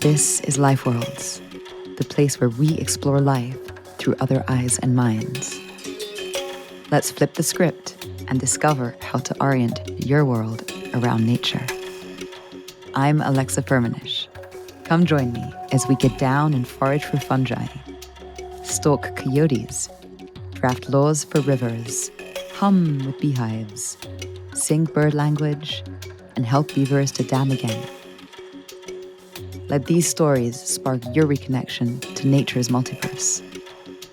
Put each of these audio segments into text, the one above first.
This is Life Worlds, the place where we explore life through other eyes and minds. Let's flip the script and discover how to orient your world around nature. I'm Alexa Firminish. Come join me as we get down and forage for fungi, stalk coyotes, draft laws for rivers, hum with beehives, sing bird language, and help beavers to dam again. Let these stories spark your reconnection to nature's multiverse.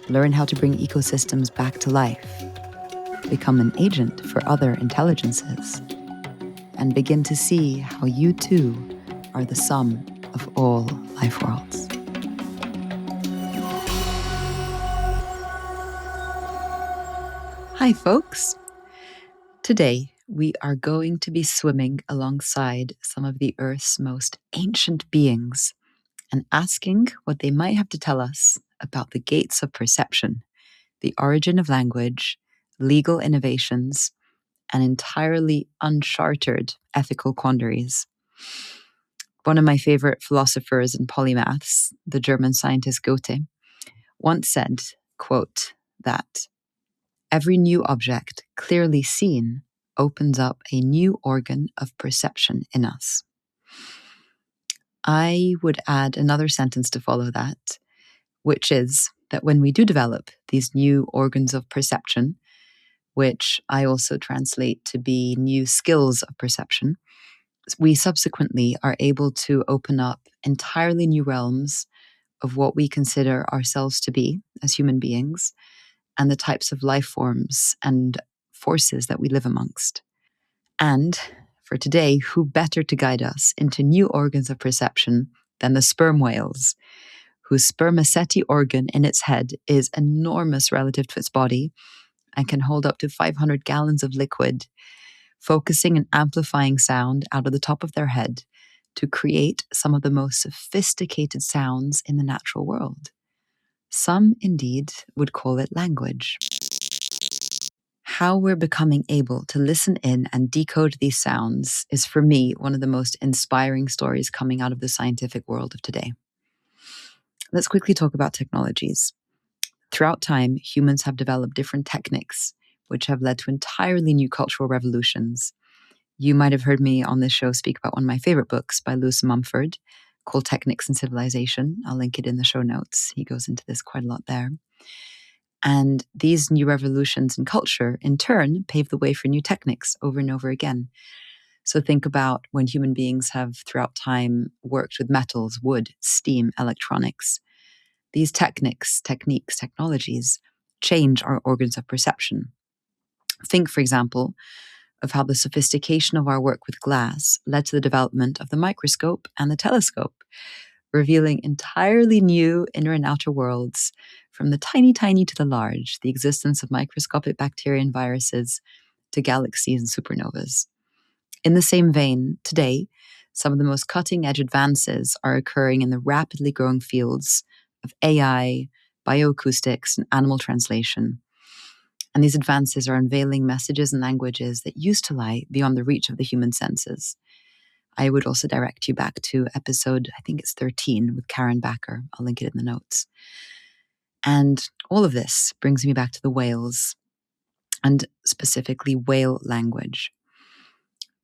Learn how to bring ecosystems back to life, become an agent for other intelligences, and begin to see how you too are the sum of all life worlds. Hi, folks. Today, we are going to be swimming alongside some of the Earth's most ancient beings and asking what they might have to tell us about the gates of perception, the origin of language, legal innovations, and entirely uncharted ethical quandaries. One of my favorite philosophers and polymaths, the German scientist Goethe, once said, quote, that every new object clearly seen opens up a new organ of perception in us. I would add another sentence to follow that, which is that when we do develop these new organs of perception, which I also translate to be new skills of perception, we subsequently are able to open up entirely new realms of what we consider ourselves to be as human beings and the types of life forms and forces that we live amongst. And for today, who better to guide us into new organs of perception than the sperm whales, whose spermaceti organ in its head is enormous relative to its body and can hold up to 500 gallons of liquid, focusing and amplifying sound out of the top of their head to create some of the most sophisticated sounds in the natural world. Some, indeed, would call it language. How we're becoming able to listen in and decode these sounds is, for me, one of the most inspiring stories coming out of the scientific world of today. Let's quickly talk about technologies. Throughout time, humans have developed different techniques, which have led to entirely new cultural revolutions. You might have heard me on this show speak about one of my favorite books by Lewis Mumford called Techniques and Civilization. I'll link it in the show notes. He goes into this quite a lot there. And these new revolutions in culture, in turn, pave the way for new techniques over and over again. So think about when human beings have, throughout time, worked with metals, wood, steam, electronics. These techniques, technologies, change our organs of perception. Think, for example, of how the sophistication of our work with glass led to the development of the microscope and the telescope, revealing entirely new inner and outer worlds, from the tiny to the large, the existence of microscopic bacteria and viruses, to galaxies and supernovas. In the same vein, today, some of the most cutting-edge advances are occurring in the rapidly growing fields of AI, bioacoustics, and animal translation. And these advances are unveiling messages and languages that used to lie beyond the reach of the human senses. I would also direct you back to episode, I think it's 13, with Karen Backer. I'll link it in the notes. And all of this brings me back to the whales, and specifically whale language.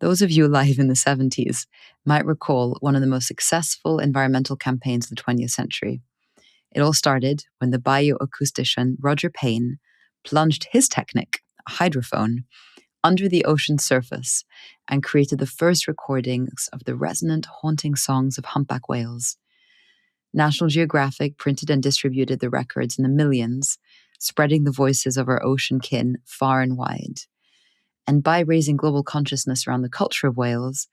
Those of you alive in the 70s might recall one of the most successful environmental campaigns of the 20th century. It all started when the bioacoustician Roger Payne plunged his technique, a hydrophone, under the ocean's surface and created the first recordings of the resonant, haunting songs of humpback whales. National Geographic printed and distributed the records in the millions, spreading the voices of our ocean kin far and wide. And by raising global consciousness around the culture of whales,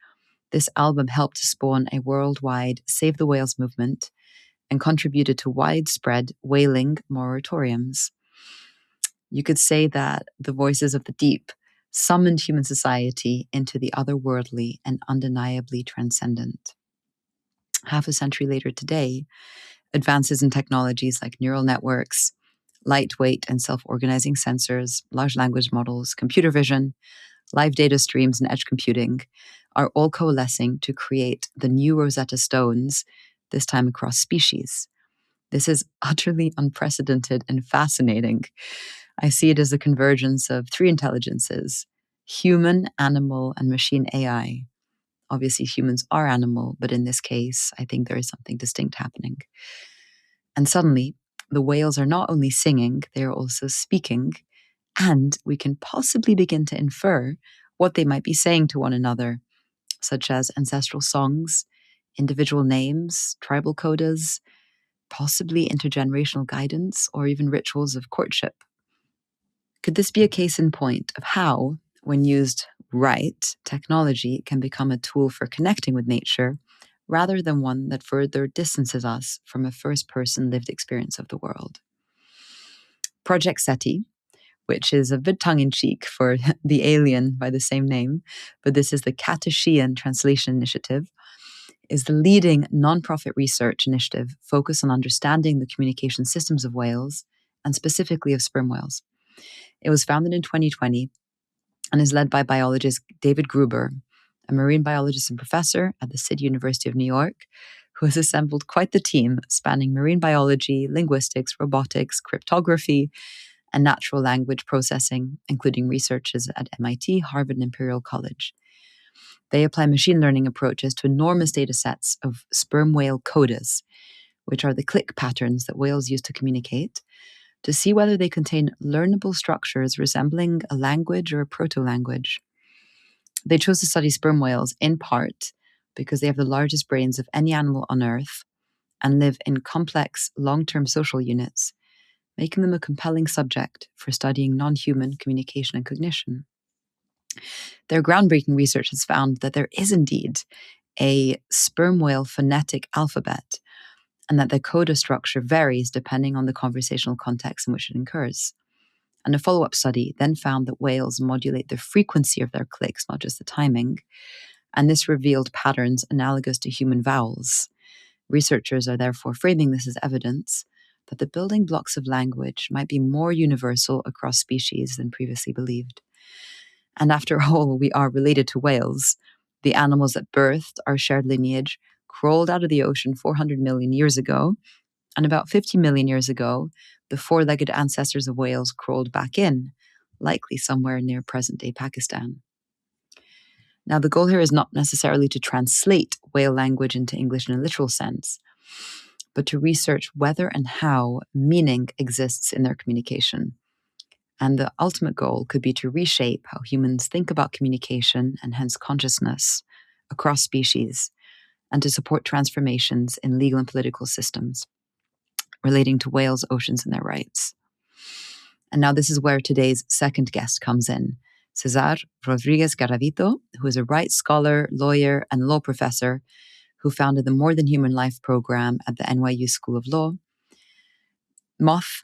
this album helped to spawn a worldwide Save the Whales movement and contributed to widespread whaling moratoriums. You could say that the voices of the deep summoned human society into the otherworldly and undeniably transcendent. Half a century later today, advances in technologies like neural networks, lightweight and self-organizing sensors, large language models, computer vision, live data streams, and edge computing are all coalescing to create the new Rosetta Stones this time across species. This is utterly unprecedented and fascinating. I see it as a convergence of three intelligences: human, animal, and machine AI. Obviously, humans are animal, but in this case, I think there is something distinct happening. And suddenly, the whales are not only singing, they are also speaking, and we can possibly begin to infer what they might be saying to one another, such as ancestral songs, individual names, tribal codas, possibly intergenerational guidance, or even rituals of courtship. Could this be a case in point of how, when used right, technology can become a tool for connecting with nature rather than one that further distances us from a first-person lived experience of the world? Project CETI, which is a bit tongue-in-cheek for the alien by the same name, but this is the Katashian Translation Initiative, is the leading nonprofit research initiative focused on understanding the communication systems of whales, and specifically of sperm whales. It was founded in 2020 and is led by biologist David Gruber, a marine biologist and professor at the City University of New York, who has assembled quite the team spanning marine biology, linguistics, robotics, cryptography, and natural language processing, including researchers at MIT, Harvard, and Imperial College. They apply machine learning approaches to enormous data sets of sperm whale codas, which are the click patterns that whales use to communicate, to see whether they contain learnable structures resembling a language or a proto-language. They chose to study sperm whales in part because they have the largest brains of any animal on Earth and live in complex, long-term social units, making them a compelling subject for studying non-human communication and cognition. Their groundbreaking research has found that there is indeed a sperm whale phonetic alphabet, and that the coda structure varies depending on the conversational context in which it occurs. And a follow-up study then found that whales modulate the frequency of their clicks, not just the timing, and this revealed patterns analogous to human vowels. Researchers are therefore framing this as evidence that the building blocks of language might be more universal across species than previously believed. And after all, we are related to whales. The animals that birthed our shared lineage crawled out of the ocean 400 million years ago, and about 50 million years ago, the four-legged ancestors of whales crawled back in, likely somewhere near present-day Pakistan. Now, the goal here is not necessarily to translate whale language into English in a literal sense, but to research whether and how meaning exists in their communication. And the ultimate goal could be to reshape how humans think about communication and hence consciousness across species, and to support transformations in legal and political systems relating to whales, oceans, and their rights. And now this is where today's second guest comes in, César Rodríguez-Garavito, who is a rights scholar, lawyer, and law professor who founded the More Than Human Life program at the NYU School of Law. MOTH,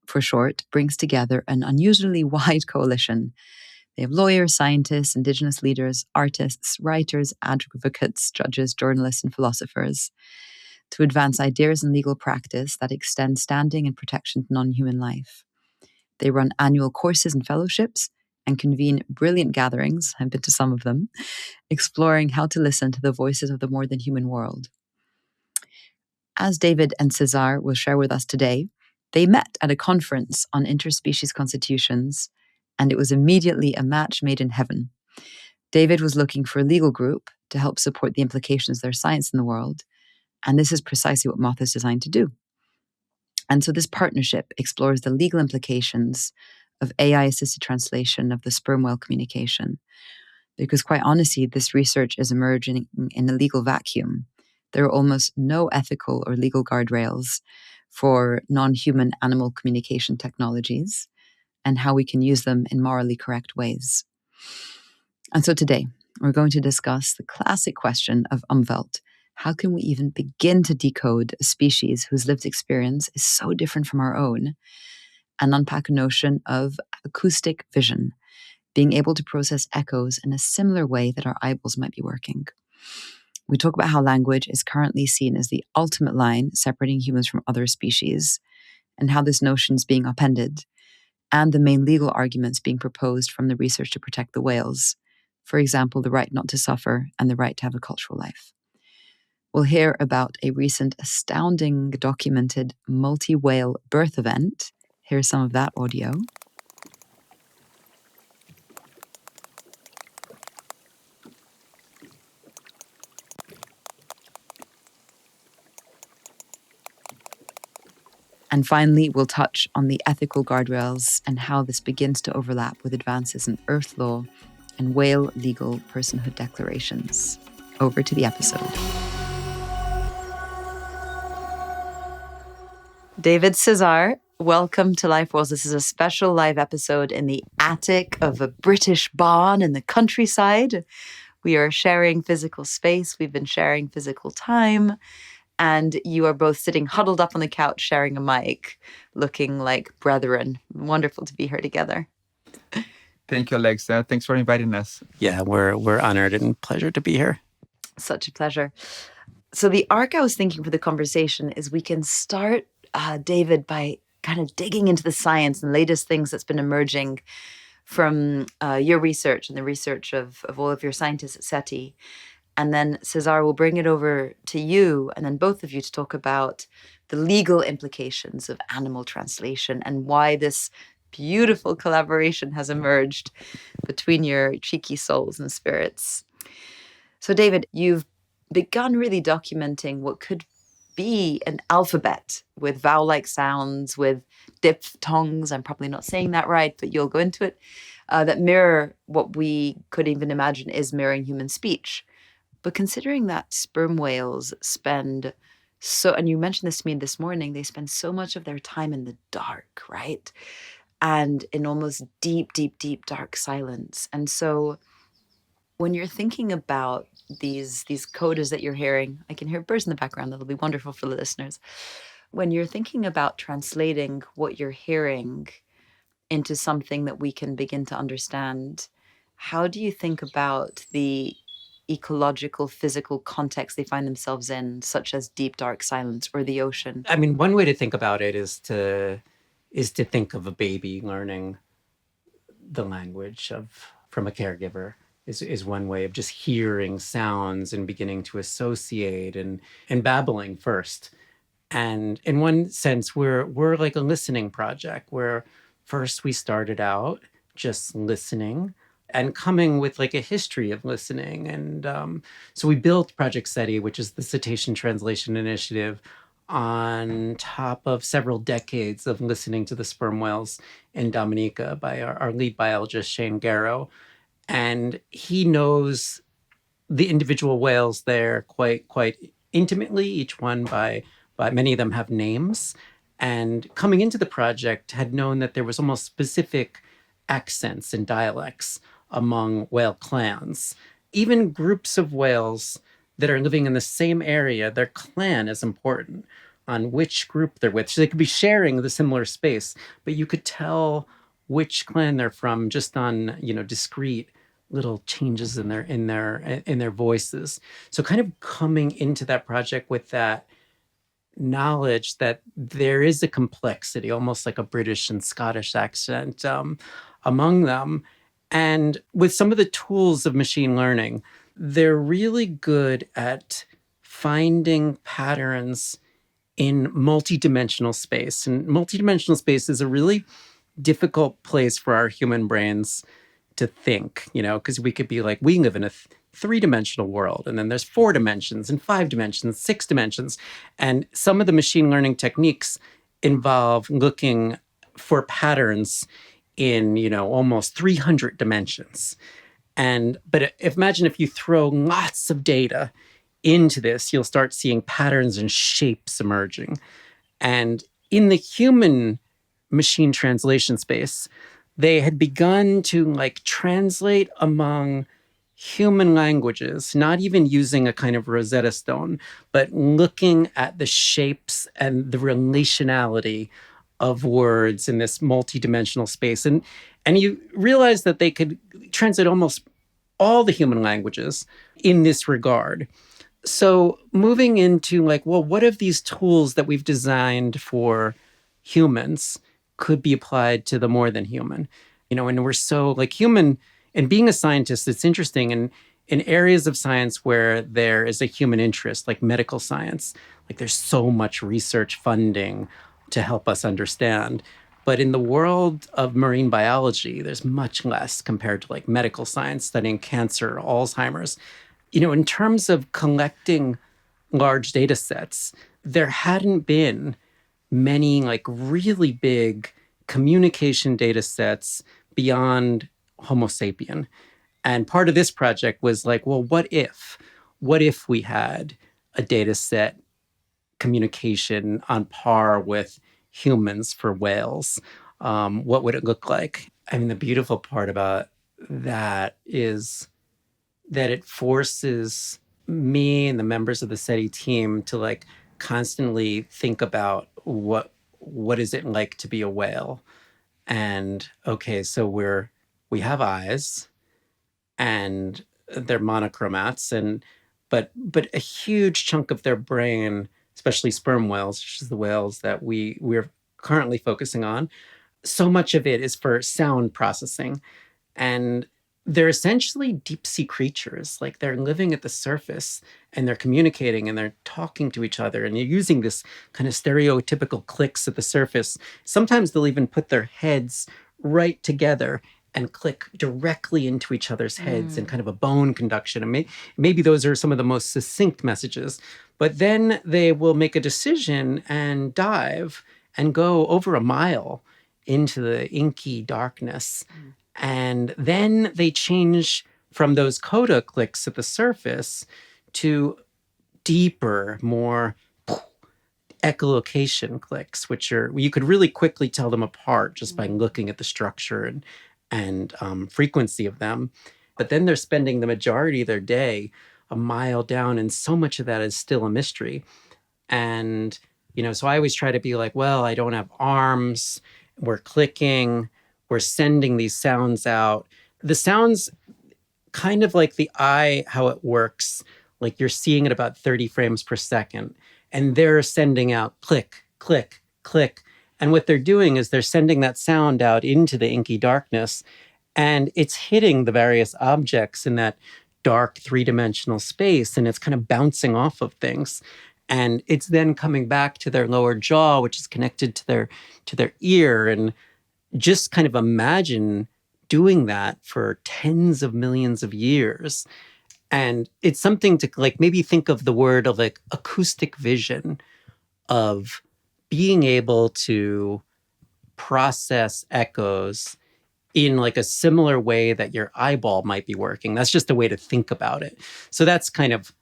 for short, brings together an unusually wide coalition. They have lawyers, scientists, indigenous leaders, artists, writers, advocates, judges, journalists, and philosophers to advance ideas in legal practice that extend standing and protection to non-human life. They run annual courses and fellowships and convene brilliant gatherings, I've been to some of them, exploring how to listen to the voices of the more than human world. As David and César will share with us today, they met at a conference on interspecies constitutions, and it was immediately a match made in heaven. David was looking for a legal group to help support the implications of their science in the world, and this is precisely what MOTH is designed to do. And so this partnership explores the legal implications of AI-assisted translation of the sperm whale communication, because quite honestly, this research is emerging in a legal vacuum. There are almost no ethical or legal guardrails for non-human animal communication technologies and how we can use them in morally correct ways. And so today, we're going to discuss the classic question of Umwelt. How can we even begin to decode a species whose lived experience is so different from our own, and unpack a notion of acoustic vision, being able to process echoes in a similar way that our eyeballs might be working? We talk about how language is currently seen as the ultimate line separating humans from other species, and how this notion is being upended, and the main legal arguments being proposed from the research to protect the whales. For example, the right not to suffer and the right to have a cultural life. We'll hear about a recent astounding documented multi-whale birth event. Here's some of that audio. And finally, we'll touch on the ethical guardrails and how this begins to overlap with advances in Earth law and whale legal personhood declarations. Over to the episode. David César, welcome to Life Worlds. This is a special live episode in the attic of a British barn in the countryside. We are sharing physical space. We've been sharing physical time. And you are both sitting huddled up on the couch, sharing a mic, looking like brethren. Wonderful to be here together. Thank you, Alexa. Thanks for inviting us. Yeah, we're honored and pleasure to be here. Such a pleasure. So the arc I was thinking for the conversation is we can start, David, by kind of digging into the science and latest things that's been emerging from your research and the research of all of your scientists at CETI. And then César will bring it over to you and then both of you to talk about the legal implications of animal translation and why this beautiful collaboration has emerged between your cheeky souls and spirits. So David, you've begun really documenting what could be an alphabet with vowel-like sounds, with diphthongs, I'm probably not saying that right, but you'll go into it, that mirror what we could even imagine is mirroring human speech. But considering that sperm whales spend and you mentioned this to me this morning, they spend so much of their time in the dark, right? And in almost deep, deep, deep dark silence. And so when you're thinking about these codas that you're hearing, I can hear birds in the background. That'll be wonderful for the listeners. When you're thinking about translating what you're hearing into something that we can begin to understand, how do you think about the ecological, physical context they find themselves in, such as deep, dark silence or the ocean? I mean, one way to think about it is to think of a baby learning the language from a caregiver is one way of just hearing sounds and beginning to associate and babbling first. And in one sense, we're like a listening project where first we started out just listening and coming with like a history of listening. And so we built Project CETI, which is the Cetacean Translation Initiative, on top of several decades of listening to the sperm whales in Dominica by our lead biologist, Shane Garrow. And he knows the individual whales there quite intimately, each one by many of them have names. And coming into the project had known that there was almost specific accents and dialects among whale clans. Even groups of whales that are living in the same area, their clan is important on which group they're with. So they could be sharing the similar space, but you could tell which clan they're from just on, discrete little changes in their voices. So kind of coming into that project with that knowledge that there is a complexity, almost like a British and Scottish accent among them. And with some of the tools of machine learning, they're really good at finding patterns in multidimensional space. And multidimensional space is a really difficult place for our human brains to think, because we could be like, we live in a three-dimensional world, and then there's 4 dimensions and 5 dimensions, 6 dimensions. And some of the machine learning techniques involve looking for patterns in, almost 300 dimensions. But imagine if you throw lots of data into this, you'll start seeing patterns and shapes emerging. And in the human machine translation space, they had begun to translate among human languages, not even using a kind of Rosetta Stone, but looking at the shapes and the relationality of words in this multidimensional space. And you realize that they could translate almost all the human languages in this regard. So moving into what if these tools that we've designed for humans could be applied to the more than human? And we're so human, and being a scientist, it's interesting. And in areas of science where there is a human interest, like medical science, like there's so much research funding to help us understand. But in the world of marine biology, there's much less compared to like medical science, studying cancer, Alzheimer's. In terms of collecting large data sets, there hadn't been many like really big communication data sets beyond Homo sapien. And part of this project was like, well, what if we had a data set communication on par with humans for whales? What would it look like? I mean, the beautiful part about that is that it forces me and the members of the SETI team to like constantly think about what is it like to be a whale. And okay, so we have eyes and they're monochromats, and but a huge chunk of their brain, especially sperm whales, which is the whales that we're currently focusing on, so much of it is for sound processing. And they're essentially deep sea creatures. Like they're living at the surface and they're communicating and they're talking to each other, and you're using this kind of stereotypical clicks at the surface. Sometimes they'll even put their heads right together and click directly into each other's heads in kind of a bone conduction. And maybe those are some of the most succinct messages. But then they will make a decision and dive and go over a mile into the inky darkness. And then they change from those coda clicks at the surface to deeper, more echolocation clicks, which you could really quickly tell them apart just by looking at the structure and frequency of them. But then they're spending the majority of their day a mile down, and so much of that is still a mystery. And, so I always try to be like, well, I don't have arms, we're clicking, we're sending these sounds out. The sounds, kind of like the eye, how it works, like you're seeing it about 30 frames per second, and they're sending out click, click, click. And what they're doing is they're sending that sound out into the inky darkness, and it's hitting the various objects in that dark three-dimensional space, and it's kind of bouncing off of things. And it's then coming back to their lower jaw, which is connected to their ear. And just kind of imagine doing that for tens of millions of years. And it's something to like maybe think of the word of like acoustic vision, of being able to process echoes in like a similar way that your eyeball might be working. That's just a way to think about it. So that's kind of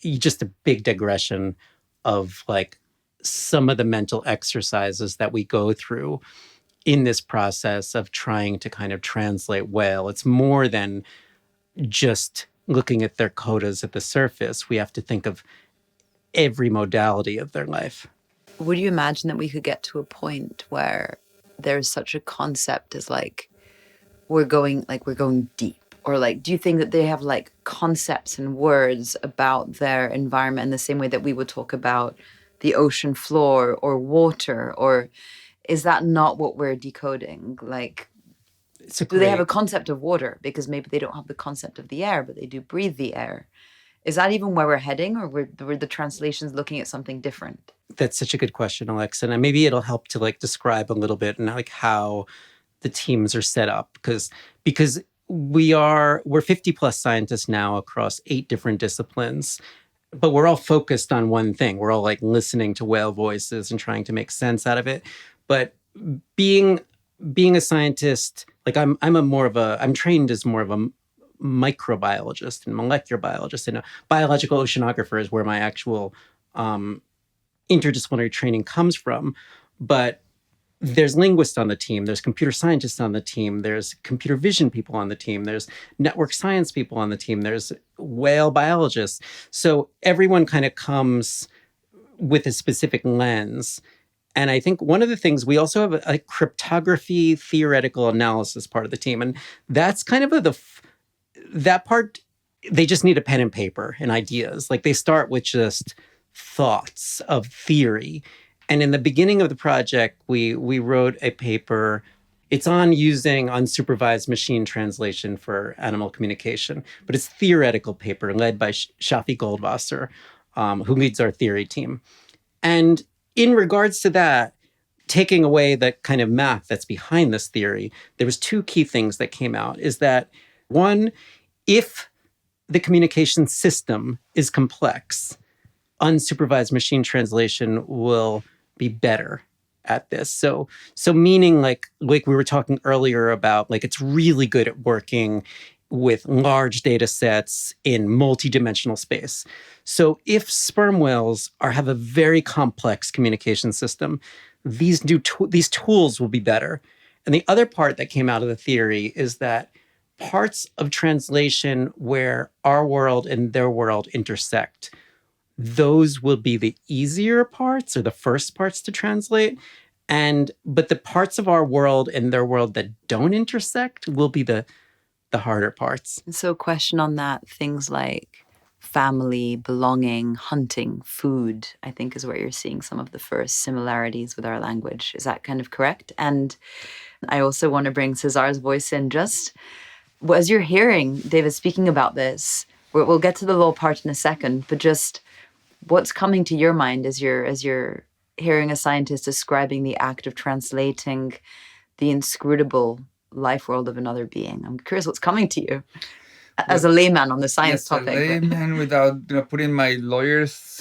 just a big digression of like some of the mental exercises that we go through in this process of trying to kind of translate whale. It's more than just looking at their codas at the surface. We have to think of every modality of their life. Would you imagine that we could get to a point where there's such a concept as like we're going deep? Or like, do you think that they have like concepts and words about their environment in the same way that we would talk about the ocean floor or water? Or is that not what we're decoding? Like, do they have a concept of water? Because maybe they don't have the concept of the air, but they do breathe the air. Is that even where we're heading, or were the translations looking at something different? That's such a good question, Alexa. And maybe it'll help to like describe a little bit and like how the teams are set up. Because we're 50 plus scientists now across 8 different disciplines, but we're all focused on one thing. We're all like listening to whale voices and trying to make sense out of it. But being a scientist, like I'm trained as more of a microbiologist and molecular biologist, and a biological oceanographer is where my actual interdisciplinary training comes from. But there's linguists on the team, there's computer scientists on the team, there's computer vision people on the team, there's network science people on the team, there's whale biologists. So everyone kind of comes with a specific lens. And I think one of the things, we also have a cryptography theoretical analysis part of the team. And that's kind of that part, they just need a pen and paper and ideas. Like they start with just thoughts of theory. And in the beginning of the project, we wrote a paper It's on using unsupervised machine translation for animal communication, but it's a theoretical paper led by Shafi Goldwasser, who leads our theory team. And in regards to that, taking away the kind of math that's behind this theory, there was two key things that came out. Is that one, if the communication system is complex, unsupervised machine translation will be better at this. So meaning like we were talking earlier about, like, it's really good at working with large data sets in multidimensional space. So if sperm whales have a very complex communication system, these tools will be better. And the other part that came out of the theory is that parts of translation where our world and their world intersect, those will be the easier parts or the first parts to translate. But the parts of our world and their world that don't intersect will be the harder parts. So a question on that, things like family, belonging, hunting, food, I think is where you're seeing some of the first similarities with our language. Is that kind of correct? And I also want to bring César's voice in, just as you're hearing David speaking about this. We'll get to the little part in a second, but just what's coming to your mind as you're hearing a scientist describing the act of translating the inscrutable life world of another being? I'm curious what's coming to you as a layman on the science topic. As a layman, without putting my lawyer's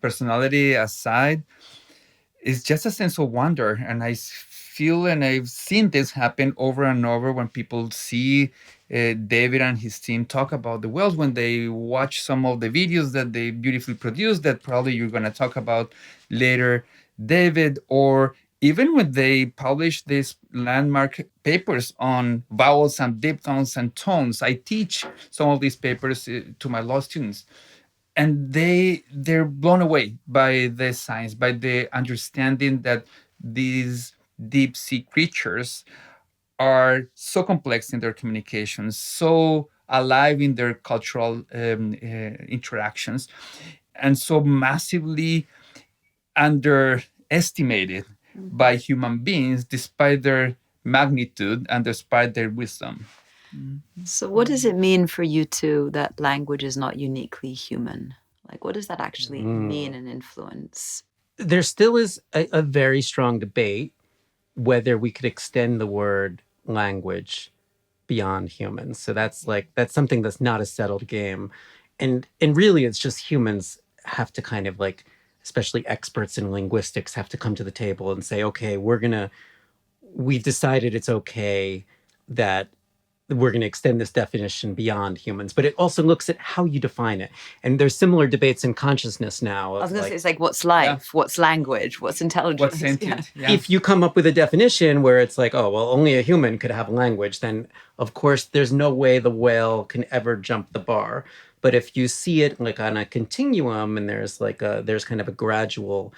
personality aside, it's just a sense of wonder. And I feel, and I've seen this happen over and over when people see David and his team talk about the whales, when they watch some of the videos that they beautifully produced that probably you're going to talk about later, David, or even when they publish these landmark papers on vowels and diphthongs and tones. I teach some of these papers to my law students, and they're blown away by the science, by the understanding that these deep sea creatures are so complex in their communications, so alive in their cultural interactions, and so massively underestimated by human beings despite their magnitude and despite their wisdom. So what does it mean for you two that language is not uniquely human? Like, what does that actually mean and influence? There still is a very strong debate whether we could extend the word language beyond humans. So that's something that's not a settled game. And really it's just humans have to kind of, like, especially experts in linguistics, have to come to the table and say, okay, we've decided it's okay that we're going to extend this definition beyond humans. But it also looks at how you define it. And there's similar debates in consciousness now. I was going to say, it's like, what's life? What's language? What's intelligence? What's sentient? Yeah. If you come up with a definition where it's like, oh, well, only a human could have a language, then of course there's no way the whale can ever jump the bar. But if you see it like on a continuum, and there's kind of a gradual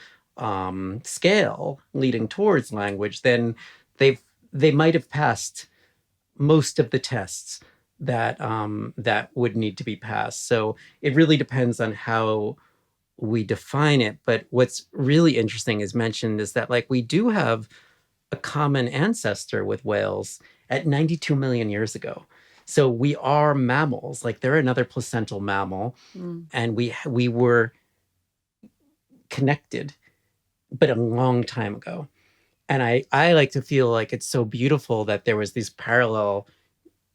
scale leading towards language, then they might have passed most of the tests that would need to be passed. So it really depends on how we define it. But what's really interesting is mentioned is that, like, we do have a common ancestor with whales at 92 million years ago. So we are mammals. Like, they're another placental mammal, and we were connected, but a long time ago. And I like to feel like it's so beautiful that there was these parallel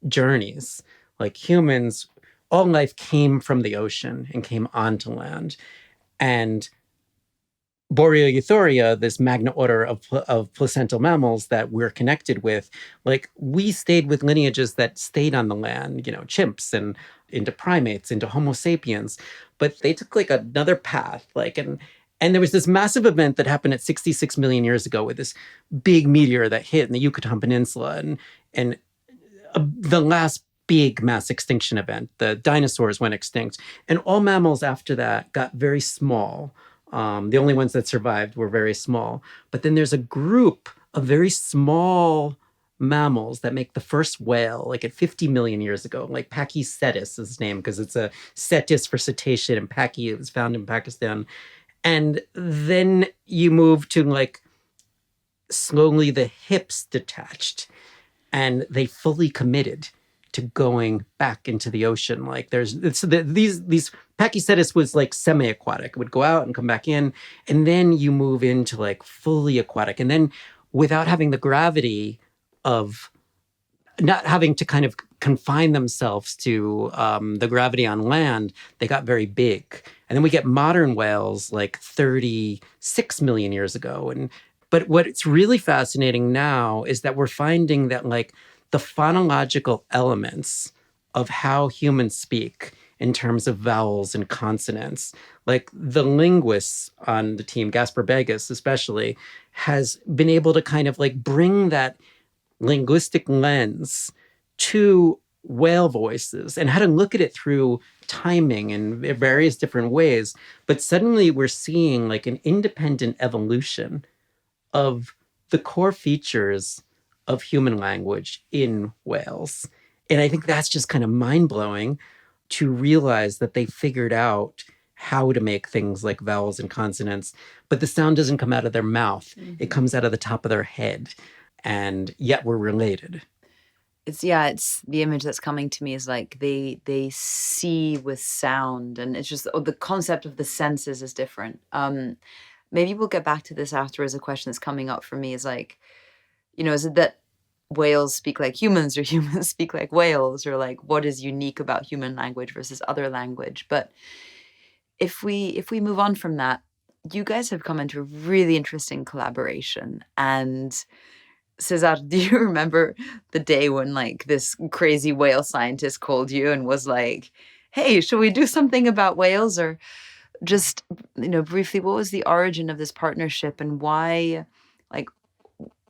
journeys. Like, humans, all life came from the ocean and came onto land. And Boreoeuthoria, this magna order of placental mammals that we're connected with, like, we stayed with lineages that stayed on the land, chimps and into primates, into Homo sapiens. But they took like another path, and there was this massive event that happened at 66 million years ago with this big meteor that hit in the Yucatan Peninsula, and the last big mass extinction event. The dinosaurs went extinct, and all mammals after that got very small. The only ones that survived were very small. But then there's a group of very small mammals that make the first whale, like at 50 million years ago. Like Pachycetus is its name, because it's a cetus for cetacean, and Pachy, it was found in Pakistan. And then you move to like slowly the hips detached and they fully committed to going back into the ocean. Like these Pachycetus was like semi-aquatic. It would go out and come back in, and then you move into like fully aquatic, and then without having the gravity of not having to kind of confine themselves to the gravity on land, they got very big. And then we get modern whales like 36 million years ago. But what's really fascinating now is that we're finding that like the phonological elements of how humans speak in terms of vowels and consonants, like the linguists on the team, Gaspar Begas especially, has been able to kind of like bring that linguistic lens to whale voices and how to look at it through timing and various different ways. But suddenly we're seeing like an independent evolution of the core features of human language in whales. And I think that's just kind of mind-blowing to realize that they figured out how to make things like vowels and consonants, but the sound doesn't come out of their mouth. Mm-hmm. It comes out of the top of their head. And yet we're related. It's the image that's coming to me is like they see with sound, and it's just the concept of the senses is different. Maybe we'll get back to this after as a question that's coming up for me is like, is it that whales speak like humans or humans speak like whales, or like what is unique about human language versus other language? But if we move on from that, you guys have come into a really interesting collaboration. And César, do you remember the day when like this crazy whale scientist called you and was like, hey, should we do something about whales? Or just, briefly, what was the origin of this partnership, and why, like,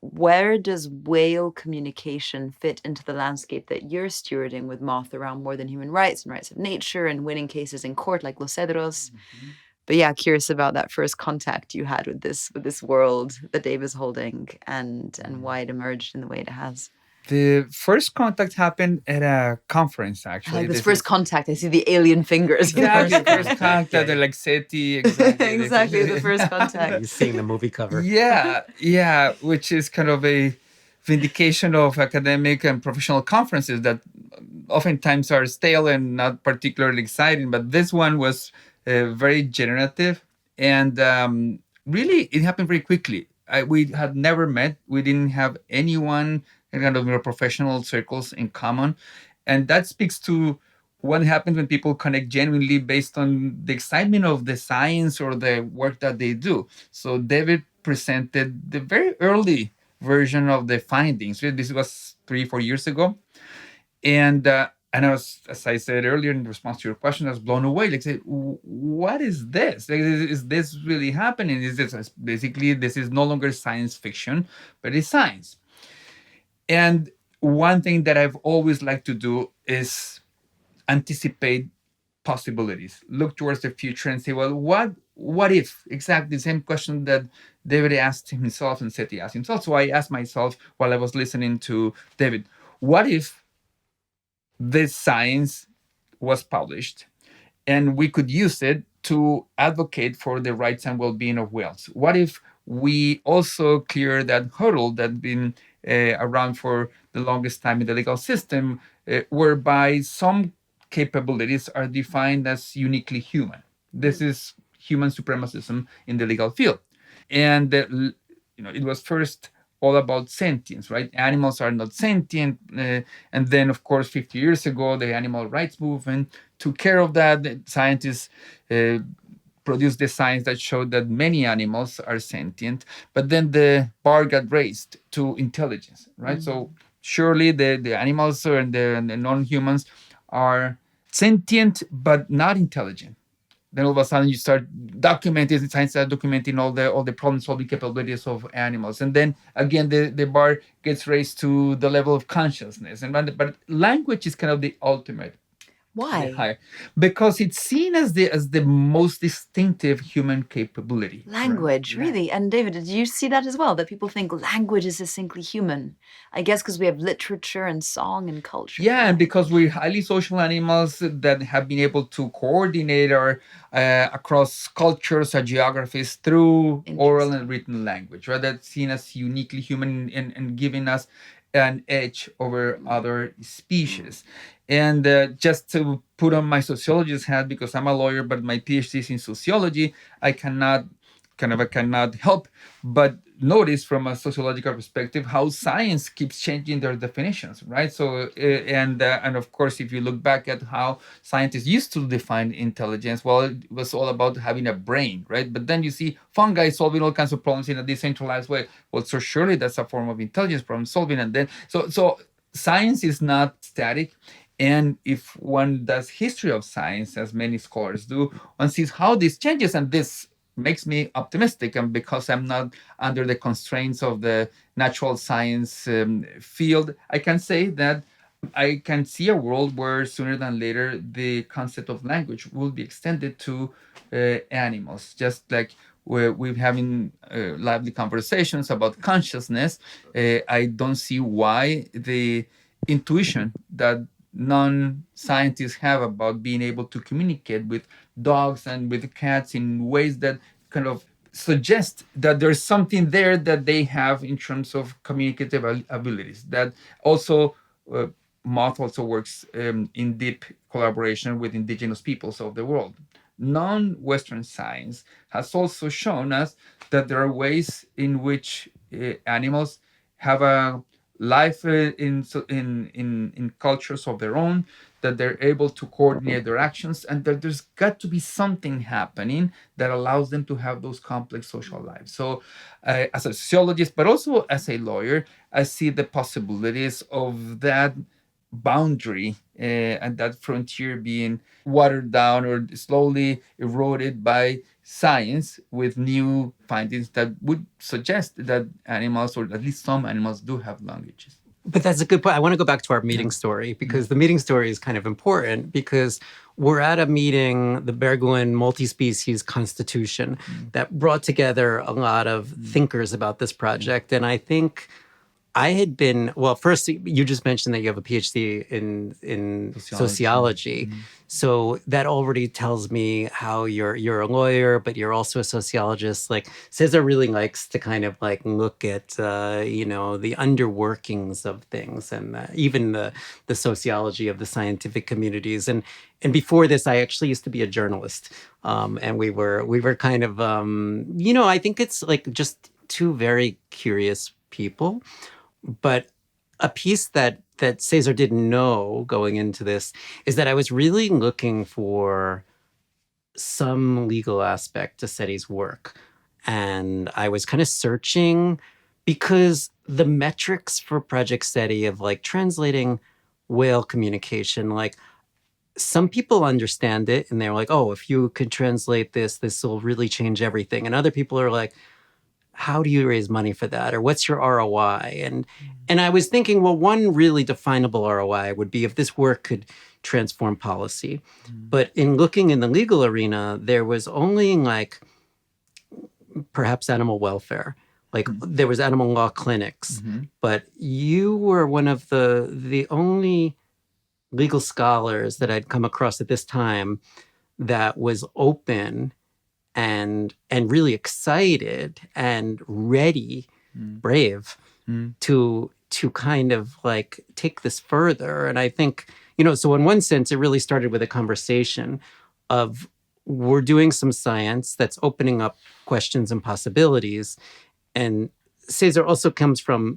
where does whale communication fit into the landscape that you're stewarding with Moth around more than human rights and rights of nature and winning cases in court like Los Cedros? Mm-hmm. But yeah, curious about that first contact you had with this world that Dave is holding, and why it emerged in the way it has. The first contact happened at a conference, actually. Like this first contact, I see the alien fingers. Exactly, first contact, like CETI, exactly. Exactly, the first contact. You're seeing the movie cover. Yeah, which is kind of a vindication of academic and professional conferences that oftentimes are stale and not particularly exciting. But this one was very generative, and really it happened very quickly. We had never met. We didn't have anyone in kind of professional circles in common, and that speaks to what happens when people connect genuinely based on the excitement of the science or the work that they do. So David presented the very early version of the findings. This was 3-4 years ago, and I was, as I said earlier in response to your question, I was blown away. Like, say, what is this? Like, is this really happening? Is this basically, this is no longer science fiction, but it's science. And one thing that I've always liked to do is anticipate possibilities, look towards the future and say, well, what if? Exactly the same question that David asked himself and CETI asked himself. So I asked myself while I was listening to David, what if this science was published and we could use it to advocate for the rights and well-being of whales? What if we also clear that hurdle that's been around for the longest time in the legal system, whereby some capabilities are defined as uniquely human? This is human supremacism in the legal field. And it was first all about sentience, right? Animals are not sentient. And then, of course, 50 years ago, the animal rights movement took care of that. The scientists produced the science that showed that many animals are sentient. But then the bar got raised to intelligence, right? Mm-hmm. So surely the animals and the non-humans are sentient, but not intelligent. Then all of a sudden you start documenting, science starts documenting all the problem-solving capabilities of animals. And then again, the bar gets raised to the level of consciousness. But language is kind of the ultimate. Why? higher, because it's seen as the most distinctive human capability. Language, right? really. And David, did you see that as well? That people think language is distinctly human? I guess because we have literature and song and culture. Yeah, and because we're highly social animals that have been able to coordinate our across cultures or geographies through oral and written language, right? That's seen as uniquely human and giving us an edge over other species. And just to put on my sociologist hat, because I'm a lawyer, but my PhD is in sociology, I cannot help but notice from a sociological perspective how science keeps changing their definitions, right? So and of course, if you look back at how scientists used to define intelligence, well, it was all about having a brain, right? But then you see fungi solving all kinds of problems in a decentralized way. Well, so surely that's a form of intelligence, problem solving. And then so science is not static. And if one does history of science, as many scholars do, one sees how this changes, and this makes me optimistic. And because I'm not under the constraints of the natural science field, I can say that I can see a world where sooner than later the concept of language will be extended to animals, just like we're having lively conversations about consciousness. I don't see why the intuition that non-scientists have about being able to communicate with dogs and with cats in ways that kind of suggest that there's something there that they have in terms of communicative abilities. That also moth also works in deep collaboration with indigenous peoples of the world. Non-Western science has also shown us that there are ways in which animals have a life in cultures of their own, that they're able to coordinate their actions, and that there's got to be something happening that allows them to have those complex social lives. So as a sociologist, but also as a lawyer, I see the possibilities of that boundary and that frontier being watered down or slowly eroded by science, with new findings that would suggest that animals, or at least some animals, do have languages. But that's a good point. I want to go back to our meeting story, because the meeting story is kind of important, because we're at a meeting, the Berguin Multi-Species Constitution, that brought together a lot of thinkers about this project. And I think I had been, well, first, you just mentioned that you have a PhD in sociology. So that already tells me how you're a lawyer, but you're also a sociologist. Like, César really likes to kind of like look at, the underworkings of things, and even the sociology of the scientific communities. And before this, I actually used to be a journalist. And we were kind of, I think it's like just two very curious people. But a piece that César didn't know going into this is that I was really looking for some legal aspect to CETI's work. And I was kind of searching, because the metrics for Project CETI of like translating whale communication, like some people understand it and they're like, oh, if you could translate this will really change everything. And other people are like, how do you raise money for that? Or what's your ROI? And I was thinking, well, one really definable ROI would be if this work could transform policy. But in looking in the legal arena, there was only like perhaps animal welfare. Like there was animal law clinics, but you were one of the only legal scholars that I'd come across at this time that was open and really excited and ready, brave to kind of like take this further. And I think, so in one sense, it really started with a conversation of, we're doing some science that's opening up questions and possibilities. And César also comes from,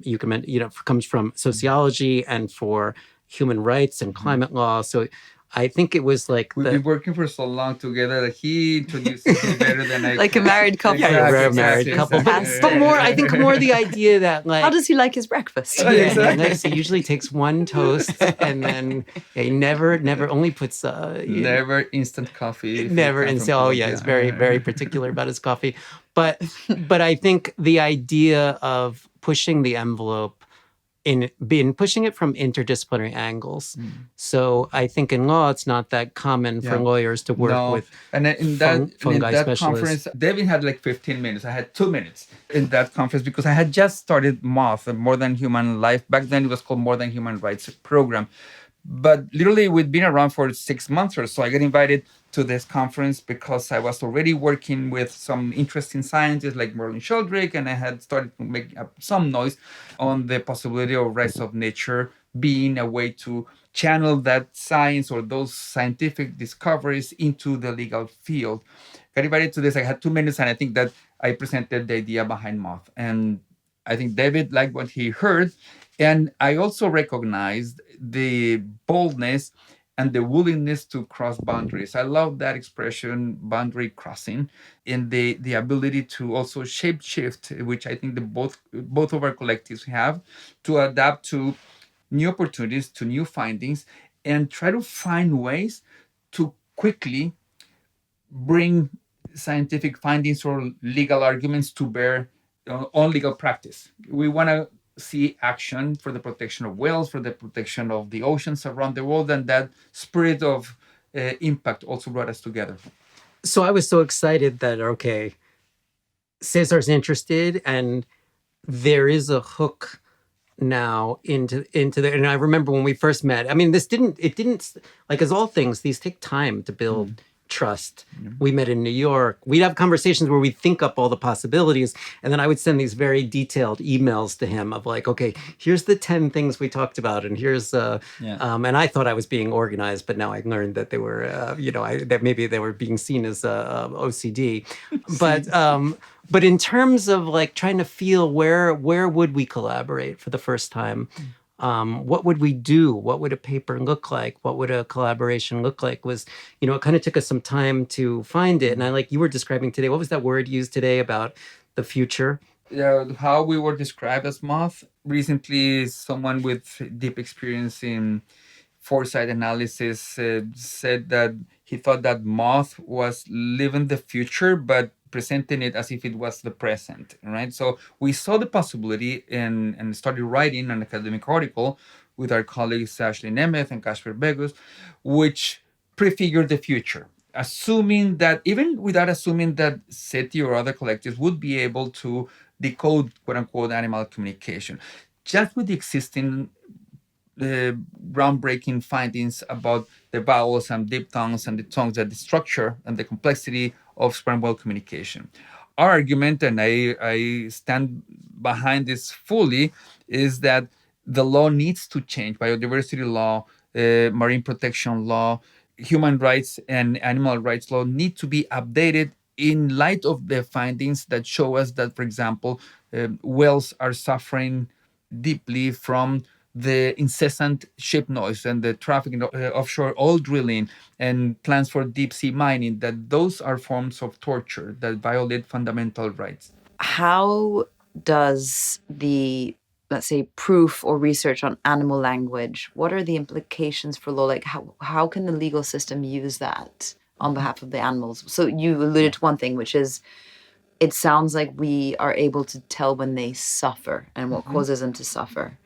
comes from sociology and for human rights and climate law. So I think it was like we've been working for so long together that he introduces me better than I like can. A married couple. Yeah, we're a married couple. But more, I think more the idea that like, how does he like his breakfast? He usually takes one toast and then he never only puts never instant coffee. Never instant. Oh yeah, he's very, very particular about his coffee. But I think the idea of pushing the envelope in pushing it from interdisciplinary angles. So I think in law, it's not that common for lawyers to work with and in that fungi conference, specialists. David had like 15 minutes. I had 2 minutes in that conference because I had just started MOTH, More Than Human Life. Back then, it was called More Than Human Rights Program. But literally, we'd been around for 6 months or so. I got invited to this conference because I was already working with some interesting scientists like Merlin Sheldrake, and I had started to make up some noise on the possibility of rights of nature being a way to channel that science or those scientific discoveries into the legal field. Got invited to this. I had 2 minutes, and I think that I presented the idea behind MOTH. And I think David liked what he heard. And I also recognized the boldness and the willingness to cross boundaries. I love that expression, boundary crossing, and the ability to also shape shift, which I think the both of our collectives have, to adapt to new opportunities, to new findings, and try to find ways to quickly bring scientific findings or legal arguments to bear on legal practice. We want to see action for the protection of whales, for the protection of the oceans around the world, and that spirit of impact also brought us together. So I was so excited that, okay, Cesar's interested, and there is a hook now into the, and I remember when we first met, I mean, it didn't, like, as all things, these take time to build trust. We met in New York. We'd have conversations where we'd think up all the possibilities, and then I would send these very detailed emails to him of like, okay, here's the 10 things we talked about, and here's and I thought I was being organized, but now I learned that they were that maybe they were being seen as OCD. But in terms of like trying to feel where would we collaborate for the first time, what would we do? What would a paper look like? What would a collaboration look like? Was, it kind of took us some time to find it. And I, like you were describing today, what was that word used today about the future? Yeah, how we were described as MOTH. Recently, someone with deep experience in foresight analysis said that he thought that MOTH was living the future, but presenting it as if it was the present, right? So we saw the possibility and started writing an academic article with our colleagues Ashley Nemeth and Kasper Begus, which prefigured the future, assuming that, even without assuming that CETI or other collectives would be able to decode quote-unquote animal communication, just with the existing groundbreaking findings about the vowels and diphthongs and the tongues, that the structure and the complexity of sperm whale communication. Our argument, and I stand behind this fully, is that the law needs to change. Biodiversity law, marine protection law, human rights and animal rights law need to be updated in light of the findings that show us that, for example, whales are suffering deeply from the incessant ship noise and the traffic in offshore oil drilling and plans for deep sea mining, that those are forms of torture that violate fundamental rights. How does the, let's say, proof or research on animal language, what are the implications for law? Like, how can the legal system use that on behalf of the animals? So you alluded to one thing, which is, it sounds like we are able to tell when they suffer and what causes them to suffer.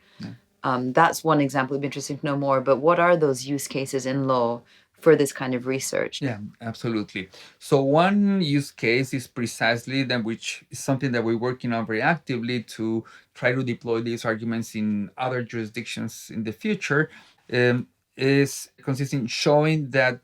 That's one example. It'd be interesting to know more, but what are those use cases in law for this kind of research? Yeah, absolutely. So one use case is precisely that, which is something that we're working on very actively to try to deploy these arguments in other jurisdictions in the future, is consisting in showing that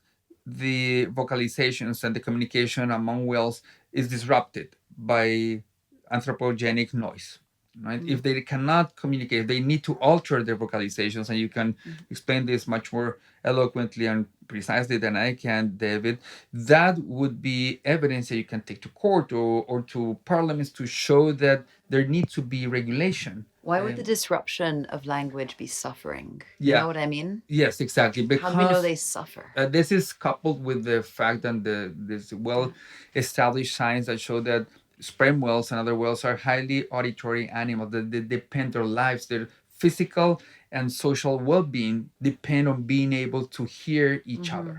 the vocalizations and the communication among whales is disrupted by anthropogenic noise. Right? If they cannot communicate, they need to alter their vocalizations, and you can explain this much more eloquently and precisely than I can, David. That would be evidence that you can take to court or to parliaments to show that there needs to be regulation. Why would the disruption of language be suffering? Yeah. You know what I mean? Yes, exactly. Because how do we know they suffer? This is coupled with the fact that this well-established science that show that sperm whales and other whales are highly auditory animals. They depend their lives, their physical and social well-being depend on being able to hear each other,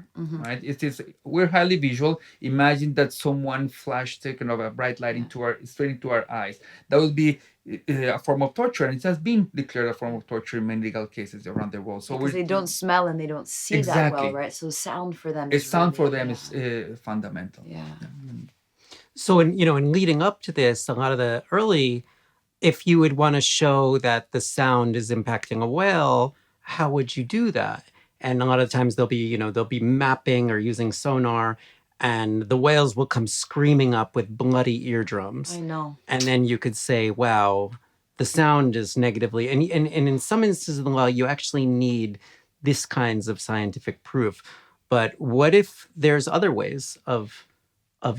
right? It is, we're highly visual. Imagine that someone flashed kind of a bright light into our straight into our eyes. That would be a form of torture, and it has been declared a form of torture in many legal cases around the world. So because they don't smell and they don't see that exactly well, right? So sound for them a is sound for really, them is fundamental. yeah. So in leading up to this, a lot of the early, if you would want to show that the sound is impacting a whale, how would you do that? And a lot of times they'll be mapping or using sonar, and the whales will come screaming up with bloody eardrums. I know. And then you could say, wow, the sound is negatively, and in some instances of the law, you actually need this kinds of scientific proof. But what if there's other ways of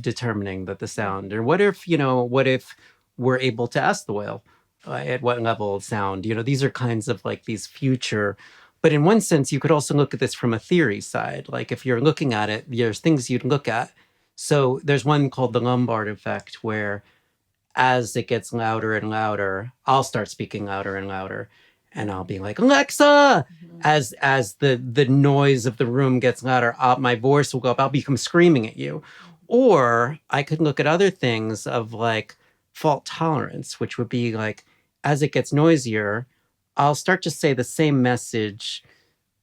determining that the sound, or what if we're able to ask the whale at what level of sound, these are kinds of like these future, but in one sense you could also look at this from a theory side. Like if you're looking at it, there's things you'd look at. So there's one called the Lombard effect, where as it gets louder and louder, I'll start speaking louder and louder, and I'll be like, Alexa. As the noise of the room gets louder, my voice will go up. I'll become screaming at you. Or I could look at other things of like fault tolerance, which would be like, as it gets noisier, I'll start to say the same message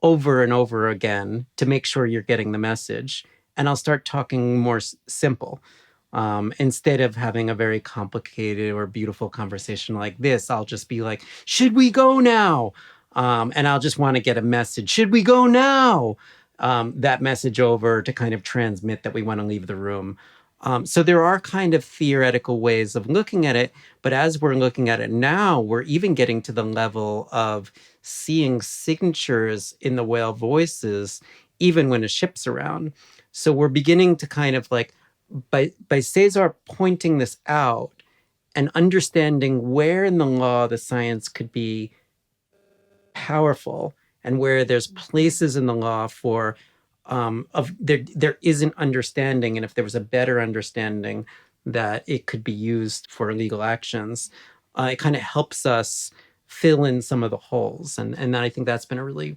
over and over again to make sure you're getting the message. And I'll start talking more simple. Instead of having a very complicated or beautiful conversation like this, I'll just be like, should we go now? And I'll just want to get a message. Should we go now? That message over to kind of transmit that we want to leave the room. So there are kind of theoretical ways of looking at it, but as we're looking at it now, we're even getting to the level of seeing signatures in the whale voices, even when a ship's around. So we're beginning to kind of like, by César pointing this out and understanding where in the law the science could be powerful, and where there's places in the law for there is an understanding, and if there was a better understanding that it could be used for legal actions, it kind of helps us fill in some of the holes, and I think that's been a really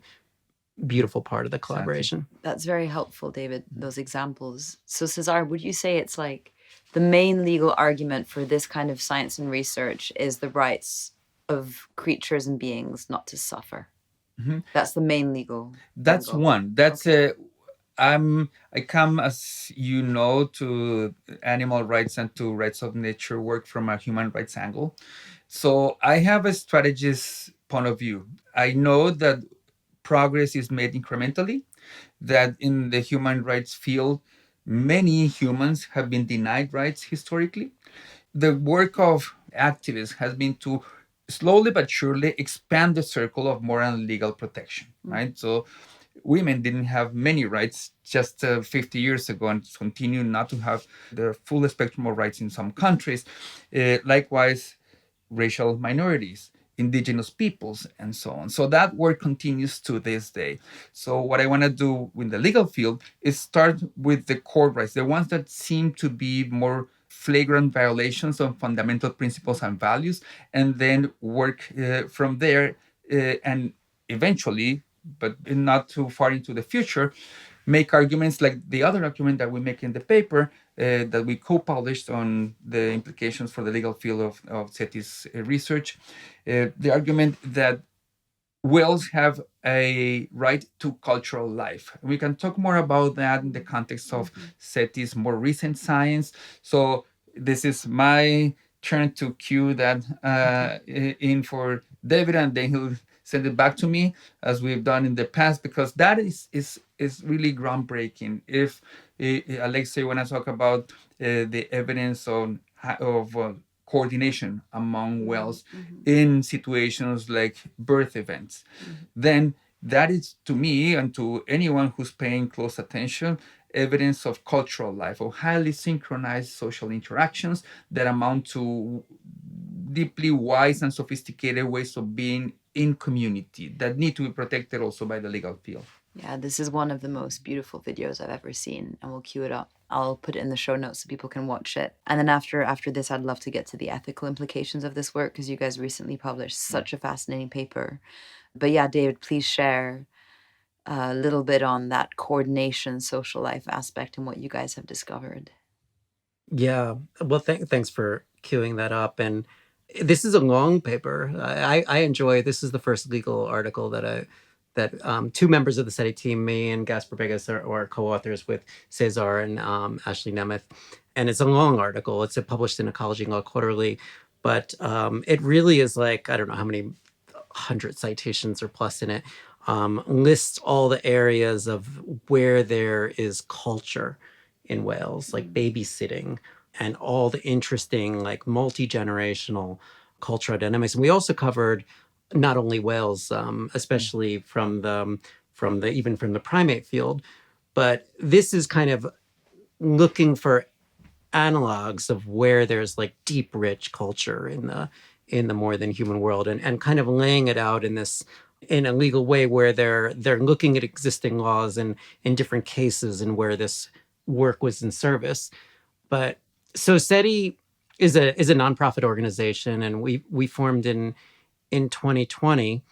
beautiful part of the collaboration. That's very helpful, David, those examples. So César, would you say it's like the main legal argument for this kind of science and research is the rights of creatures and beings not to suffer? That's the main legal That's angle. one. That's I come, as you know, to animal rights and to rights of nature work from a human rights angle. So I have a strategist point of view. I know that progress is made incrementally, that in the human rights field, many humans have been denied rights historically. The work of activists has been to slowly but surely expand the circle of moral and legal protection, right? So women didn't have many rights just 50 years ago and continue not to have the full spectrum of rights in some countries. Likewise, racial minorities, indigenous peoples, and so on. So that work continues to this day. So what I want to do in the legal field is start with the core rights, the ones that seem to be more flagrant violations of fundamental principles and values, and then work from there and eventually, but not too far into the future, make arguments like the other argument that we make in the paper that we co-published on the implications for the legal field of CETI's research. The argument that whales have a right to cultural life. We can talk more about that in the context of CETI's more recent science. So this is my turn to cue that in for David, and then he'll send it back to me as we've done in the past, because that is really groundbreaking. If Alexei, when I talk about the evidence of coordination among whales in situations like birth events, then that is, to me and to anyone who's paying close attention, evidence of cultural life, of highly synchronized social interactions that amount to deeply wise and sophisticated ways of being in community that need to be protected also by the legal field. Yeah, this is one of the most beautiful videos I've ever seen, and we'll queue it up. I'll put it in the show notes so people can watch it. And then after this, I'd love to get to the ethical implications of this work, because you guys recently published such a fascinating paper. But yeah, David, please share a little bit on that coordination social life aspect and what you guys have discovered. Yeah. Well, thanks for queuing that up. And this is a long paper. I enjoy. This is the first legal article that two members of the SETI team, me and Gasper Vegas, are co-authors with César and Ashley Nemeth. And it's a long article. It's published in Ecology and Law Quarterly, but it really is like, I don't know how many 100 citations or plus in it. Lists all the areas of where there is culture in Wales, like babysitting, and all the interesting, like multi-generational cultural dynamics. And we also covered not only Wales, especially from the even from the primate field, but this is kind of looking for analogs of where there's like deep, rich culture in the more than human world, and kind of laying it out in a legal way where they're looking at existing laws and in different cases and where this work was in service. But so SETI is a nonprofit organization, and we formed in 2020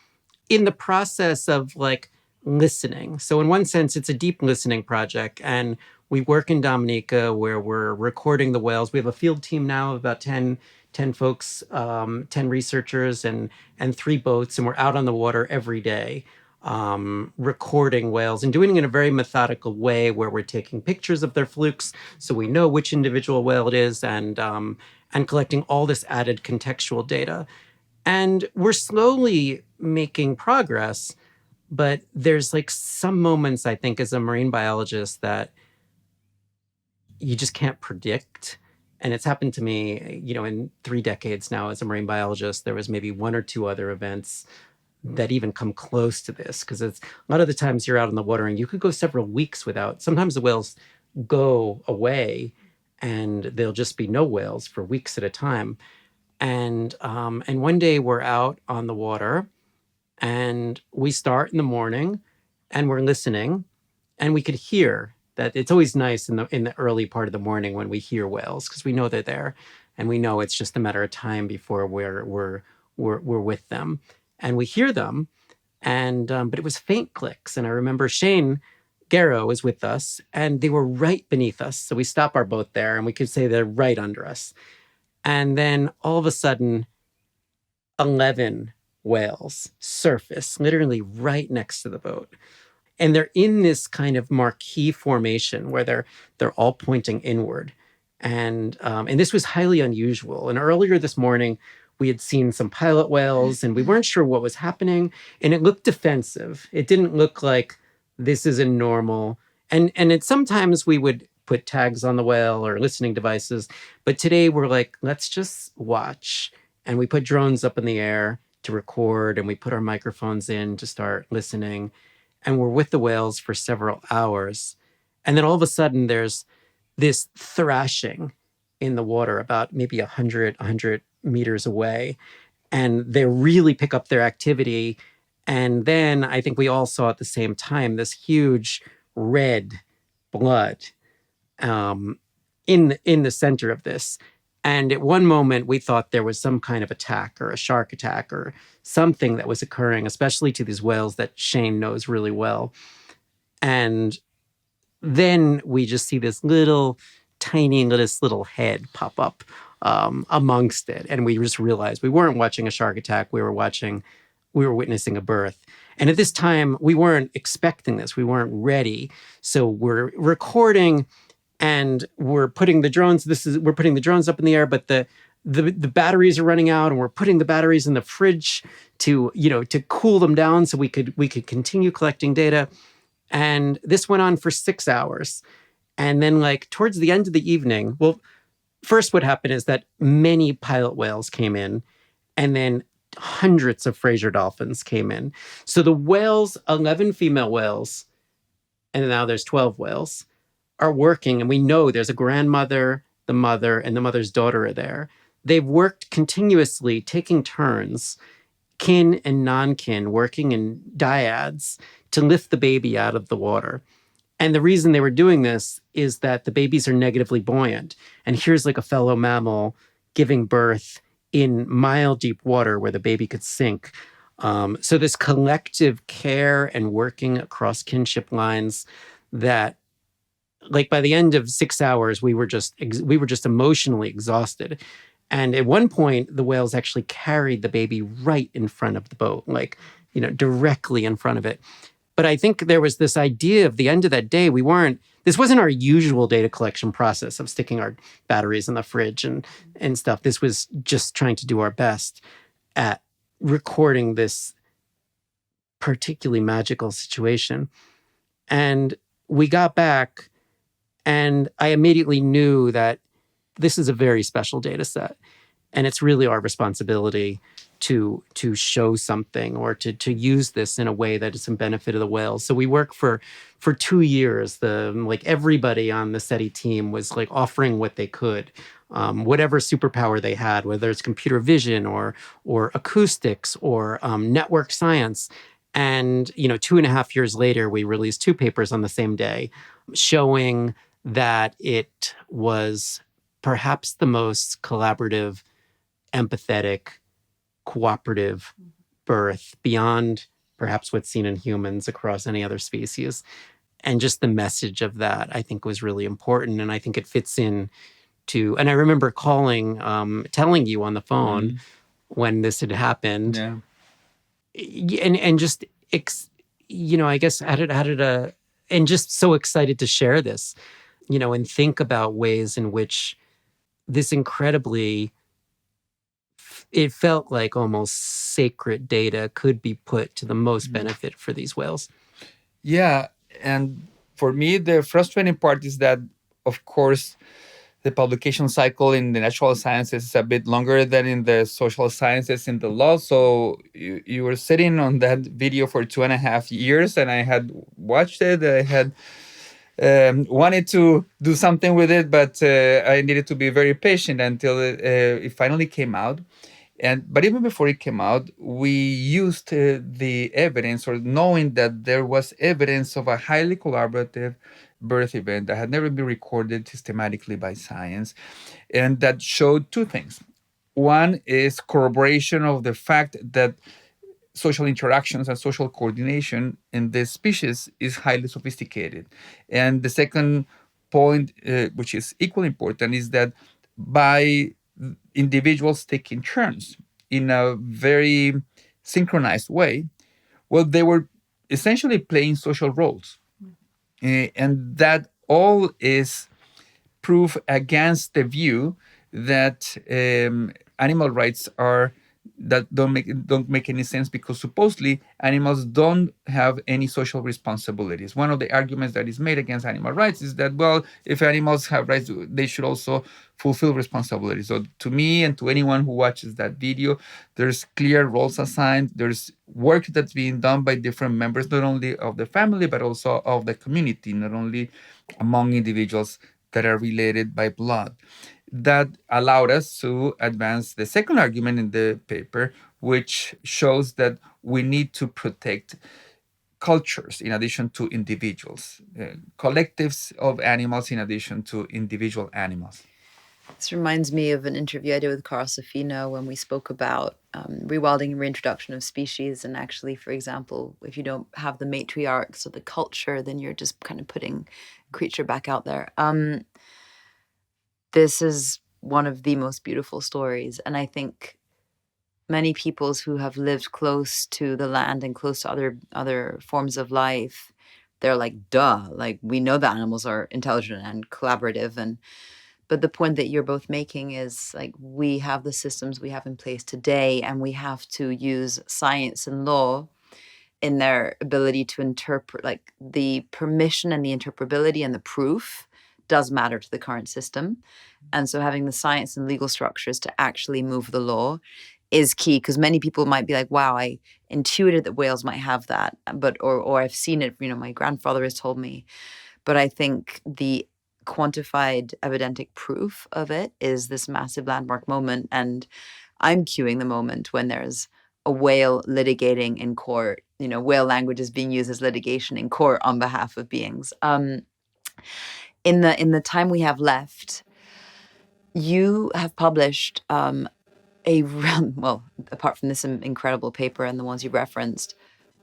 in the process of like listening. So in one sense, it's a deep listening project, and we work in Dominica where we're recording the whales. We have a field team now of about 10 folks, 10 researchers and 3 boats, and we're out on the water every day recording whales and doing it in a very methodical way where we're taking pictures of their flukes so we know which individual whale it is, and collecting all this added contextual data. And we're slowly making progress, but there's like some moments, I think, as a marine biologist that you just can't predict. And it's happened to me, in 3 decades now as a marine biologist. There was maybe 1 or 2 other events that even come close to this, because it's a lot of the times you're out in the water and you could go several weeks without. Sometimes the whales go away and there'll just be no whales for weeks at a time. And one day we're out on the water and we start in the morning and we're listening, and we could hear that. It's always nice in the early part of the morning when we hear whales, because we know they're there and we know it's just a matter of time before we're with them, and we hear them. And but it was faint clicks, and I remember Shane Garrow was with us and they were right beneath us, so we stop our boat there and we could say they're right under us. And then all of a sudden, 11 whales surface literally right next to the boat. And they're in this kind of marquee formation where they're all pointing inward. And this was highly unusual. And earlier this morning, we had seen some pilot whales and we weren't sure what was happening. And it looked defensive. It didn't look like this is a normal. And sometimes we would put tags on the whale or listening devices. But today we're like, let's just watch. And we put drones up in the air to record, and we put our microphones in to start listening. And we're with the whales for several hours. And then all of a sudden there's this thrashing in the water about maybe 100 meters away. And they really pick up their activity. And then I think we all saw at the same time this huge red blood in the center of this. And at one moment, we thought there was some kind of attack or a shark attack or something that was occurring, especially to these whales that Shane knows really well. And then we just see this little head pop up amongst it. And we just realized we weren't watching a shark attack. We were witnessing a birth. And at this time, we weren't expecting this. We weren't ready. So we're recording and we're putting the drones up in the air, but the batteries are running out, and we're putting the batteries in the fridge to cool them down so we could continue collecting data. And this went on for 6 hours. And then like towards the end of the evening, well, first what happened is that many pilot whales came in, and then hundreds of Fraser dolphins came in. So the whales, 11 female whales, and now there's 12 whales, are working, and we know there's a grandmother, the mother, and the mother's daughter are there. They've worked continuously, taking turns kin and non-kin working in dyads to lift the baby out of the water. And the reason they were doing this is that the babies are negatively buoyant. And here's like a fellow mammal giving birth in mile deep water where the baby could sink. So this collective care and working across kinship lines that, like, by the end of 6 hours, we were just emotionally exhausted. And at one point, the whales actually carried the baby right in front of the boat, like, directly in front of it. But I think there was this idea of the end of that day, this wasn't our usual data collection process of sticking our batteries in the fridge and stuff. This was just trying to do our best at recording this particularly magical situation. And we got back, and I immediately knew that this is a very special data set. And it's really our responsibility to show something or to use this in a way that is in benefit of the whales. So we worked for 2 years. Everybody on the CETI team was like offering what they could, whatever superpower they had, whether it's computer vision or acoustics or network science. And 2.5 years later, we released 2 papers on the same day, showing that it was perhaps the most collaborative, empathetic, cooperative birth beyond perhaps what's seen in humans across any other species. And just the message of that, I think, was really important. And I think it fits in to, and I remember telling you on the phone when this had happened. Yeah. And just, I guess, and just so excited to share this, and think about ways in which this incredibly, it felt like almost sacred data could be put to the most benefit for these whales. Yeah. And for me, the frustrating part is that, of course, the publication cycle in the natural sciences is a bit longer than in the social sciences in the law. So you were sitting on that video for 2.5 years, and I had watched it. I had wanted to do something with it, but I needed to be very patient until it finally came out. But even before it came out, we used the evidence, or knowing that there was evidence of a highly collaborative birth event that had never been recorded systematically by science, and that showed 2 things. One is corroboration of the fact that social interactions and social coordination in this species is highly sophisticated. And the second point, which is equally important, is that by individuals taking turns in a very synchronized way, well, they were essentially playing social roles. And that all is proof against the view that animal rights don't make any sense, because supposedly animals don't have any social responsibilities. One of the arguments that is made against animal rights is that, well, if animals have rights, they should also fulfill responsibilities. So to me and to anyone who watches that video, there's clear roles assigned. There's work that's being done by different members, not only of the family, but also of the community, not only among individuals that are related by blood. That allowed us to advance the second argument in the paper, which shows that we need to protect cultures in addition to individuals, collectives of animals in addition to individual animals. This reminds me of an interview I did with Carl Safino when we spoke about rewilding and reintroduction of species. And actually, for example, if you don't have the matriarchs of the culture, then you're just kind of putting creature back out there. This is one of the most beautiful stories. And I think many peoples who have lived close to the land and close to other forms of life, they're like, duh, like we know that animals are intelligent and collaborative. But the point that you're both making is like, we have the systems we have in place today, and we have to use science and law in their ability to interpret, like the permission and the interpretability and the proof does matter to the current system. And so having the science and legal structures to actually move the law is key, because many people might be like, wow, I intuited that whales might have that, but or I've seen it, my grandfather has told me. But I think the quantified evidentic proof of it is this massive landmark moment. And I'm cueing the moment when there's a whale litigating in court, whale language is being used as litigation in court on behalf of beings. In the time we have left, you have published well, apart from this incredible paper and the ones you referenced,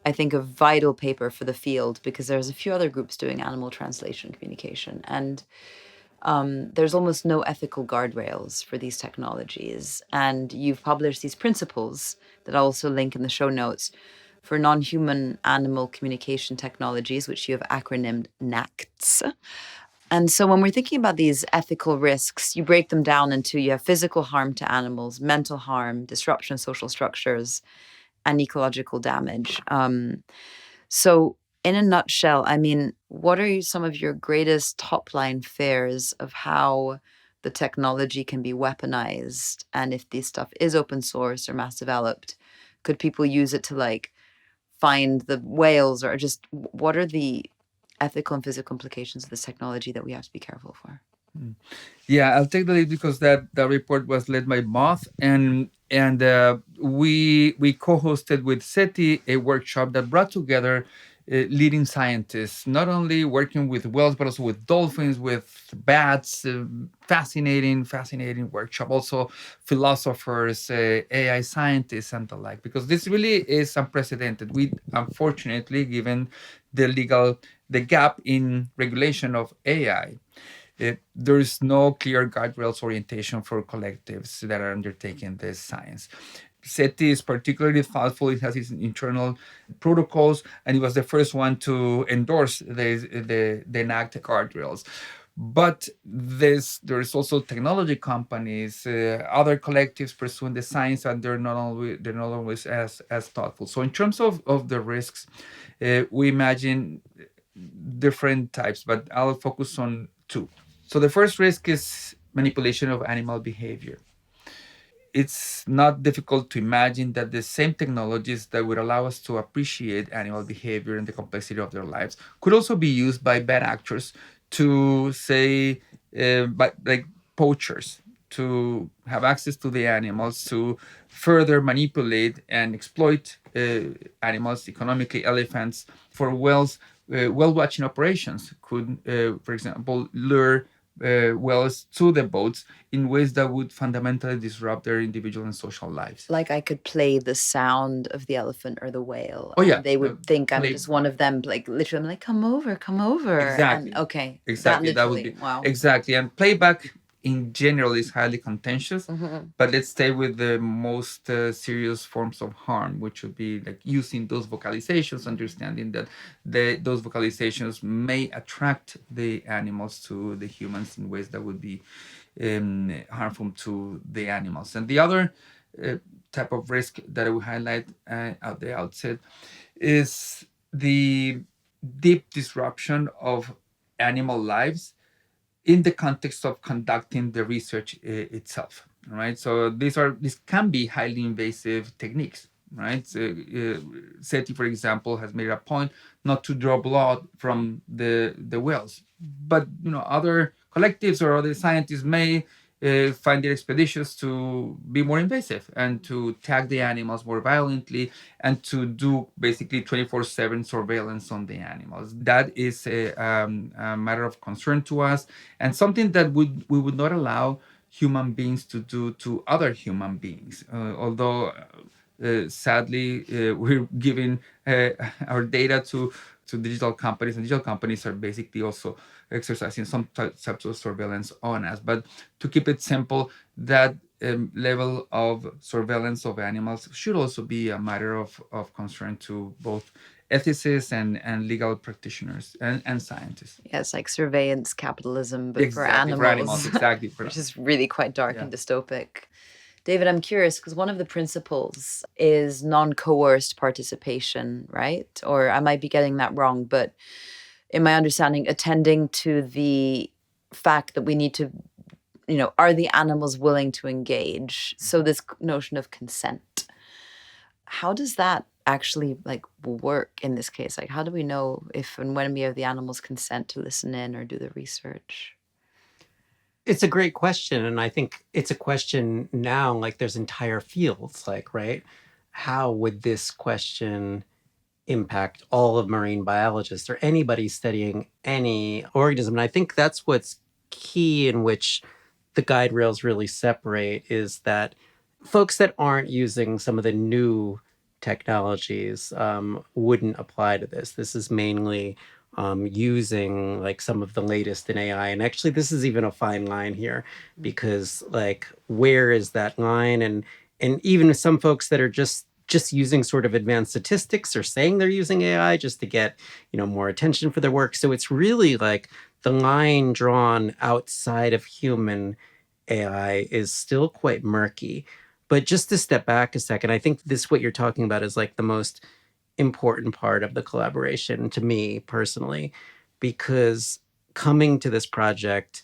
I think a vital paper for the field, because there's a few other groups doing animal translation communication, and there's almost no ethical guardrails for these technologies. And you've published these principles that I'll also link in the show notes for non-human animal communication technologies, which you have acronymed NACTs. And so when we're thinking about these ethical risks, you break them down into, you have physical harm to animals, mental harm, disruption of social structures, and ecological damage. So in a nutshell, I mean, what are some of your greatest top-line fears of how the technology can be weaponized? And if this stuff is open source or mass developed, could people use it to find the whales, or just what are the ethical and physical implications of this technology that we have to be careful for? Yeah, I'll take the lead because that report was led by Moth, and we co-hosted with CETI a workshop that brought together leading scientists, not only working with whales but also with dolphins, with bats. Fascinating workshop. Also philosophers, AI scientists, and the like. Because this really is unprecedented. We unfortunately, given the gap in regulation of AI. There is no clear guardrails orientation for collectives that are undertaking this science. CETI is particularly thoughtful. It has its internal protocols, and it was the first one to endorse the NACT guardrails. But there is also technology companies, other collectives pursuing the science, and they're not always as thoughtful. So in terms of the risks, we imagine different types, but I'll focus on two. So the first risk is manipulation of animal behavior. It's not difficult to imagine that the same technologies that would allow us to appreciate animal behavior and the complexity of their lives could also be used by bad actors to, say, like poachers, to have access to the animals, to further manipulate and exploit animals economically. Elephants for whales, whale watching operations could, for example, lure whales to the boats in ways that would fundamentally disrupt their individual and social lives. Like I could play the sound of the elephant or the whale. Oh, yeah. And they would think I'm just one of them, literally, I'm like, come over. Exactly. And, okay. Exactly. That would be, wow. Exactly. And playback in general is highly contentious, but let's stay with the most serious forms of harm, which would be like using those vocalizations, understanding that those vocalizations may attract the animals to the humans in ways that would be harmful to the animals. And the other type of risk that I would highlight at the outset is the deep disruption of animal lives in the context of conducting the research itself, right? So these can be highly invasive techniques, right? CETI, for example, has made a point not to draw blood from the whales, but other collectives or other scientists may find it expeditious to be more invasive and to tag the animals more violently and to do basically 24/7 surveillance on the animals. That is a matter of concern to us, and something that we would not allow human beings to do to other human beings. Although sadly, we're giving our data to digital companies, and digital companies are basically also exercising some types of surveillance on us. But to keep it simple, that level of surveillance of animals should also be a matter of concern to both ethicists and legal practitioners and scientists. Yeah, it's like surveillance capitalism, but Exactly, for animals. Exactly. Which is really quite dark and dystopic. David, I'm curious, because one of the principles is non-coerced participation, right? Or I might be getting that wrong, but in my understanding, attending to the fact that we need to, are the animals willing to engage? So this notion of consent, how does that actually work in this case? How do we know if and when we have the animals consent to listen in or do the research? It's a great question. And I think it's a question now, there's entire fields, right? how would this question impact all of marine biologists or anybody studying any organism? And I think that's what's key, in which the guide rails really separate, is that folks that aren't using some of the new technologies wouldn't apply to this. This is mainly using like some of the latest in AI. And actually, this is even a fine line here, because like, where is that line? And even some folks that are just using sort of advanced statistics or saying they're using AI just to get, more attention for their work. So it's really like the line drawn outside of human AI is still quite murky. But just to step back a second, I think what you're talking about is like the most important part of the collaboration to me personally, because coming to this project,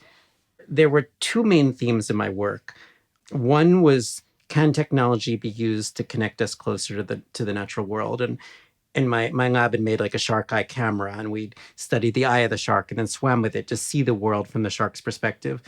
there were two main themes in my work. One was, can technology be used to connect us closer to the natural world? And my lab had made like a shark eye camera, and we'd studied the eye of the shark and then swam with it to see the world from the shark's perspective.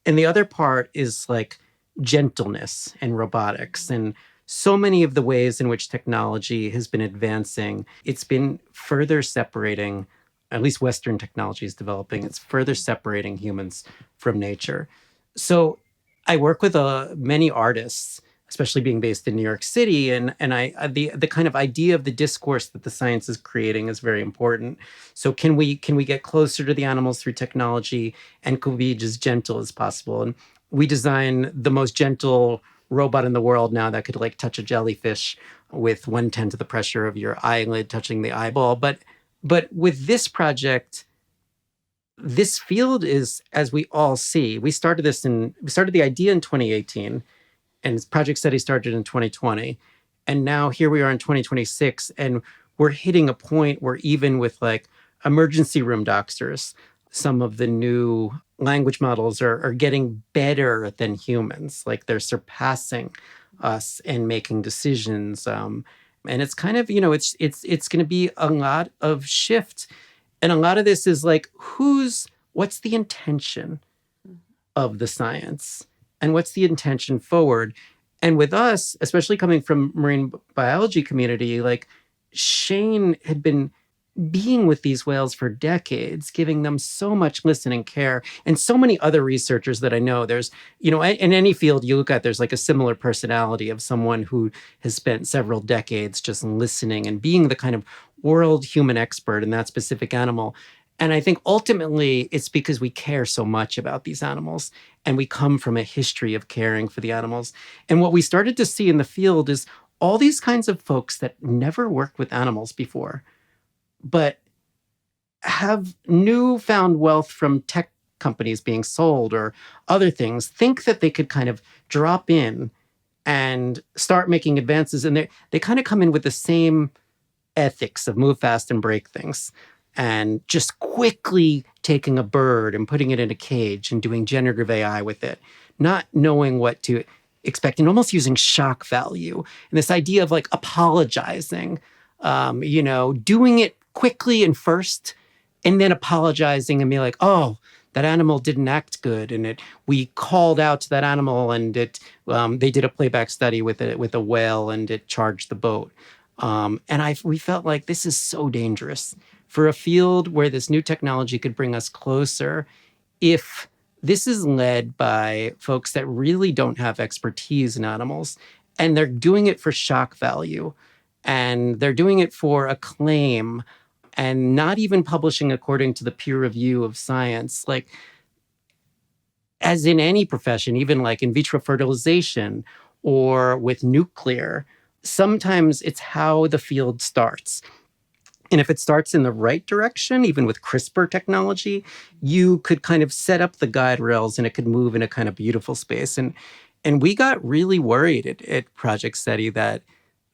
And the other part is like gentleness and robotics. And so many of the ways in which technology has been advancing, it's been further separating, at least Western technology is developing, it's further separating humans from nature. So I work with many artists, especially being based in New York City, and the kind of idea of the discourse that the science is creating is very important. So can we get closer to the animals through technology, and can we be as gentle as possible? And we design the most gentle robot in the world now that could like touch a jellyfish with 1/10 of the pressure of your eyelid touching the eyeball. But with this project, this field is, as we all see, we started the idea in 2018, and Project CETI started in 2020. And now here we are in 2026, and we're hitting a point where even with like emergency room doctors, some of the new language models are getting better than humans. Like they're surpassing us and making decisions. And it's kind of, it's going to be a lot of shift. And a lot of this is like, what's the intention of the science? And what's the intention forward? And with us, especially coming from marine biology community, like Shane had been being with these whales for decades, giving them so much listening care, and so many other researchers that I know. There's, in any field you look at, there's like a similar personality of someone who has spent several decades just listening and being the kind of world human expert in that specific animal. And I think ultimately it's because we care so much about these animals, and we come from a history of caring for the animals. And what we started to see in the field is all these kinds of folks that never worked with animals before, but have newfound wealth from tech companies being sold or other things, think that they could kind of drop in and start making advances. And they kind of come in with the same ethics of move fast and break things, and just quickly taking a bird and putting it in a cage and doing generative AI with it, not knowing what to expect, and almost using shock value. And this idea of like apologizing, doing it quickly and first, and then apologizing and be like, oh, that animal didn't act good, and we called out to that animal, and they did a playback study with a whale, and it charged the boat. And we felt like this is so dangerous for a field where this new technology could bring us closer. If this is led by folks that really don't have expertise in animals, and they're doing it for shock value, and they're doing it for acclaim, and not even publishing according to the peer review of science, like as in any profession, even like in vitro fertilization or with nuclear, sometimes it's how the field starts. And if it starts in the right direction, even with CRISPR technology, you could kind of set up the guide rails and it could move in a kind of beautiful space. And we got really worried at Project CETI that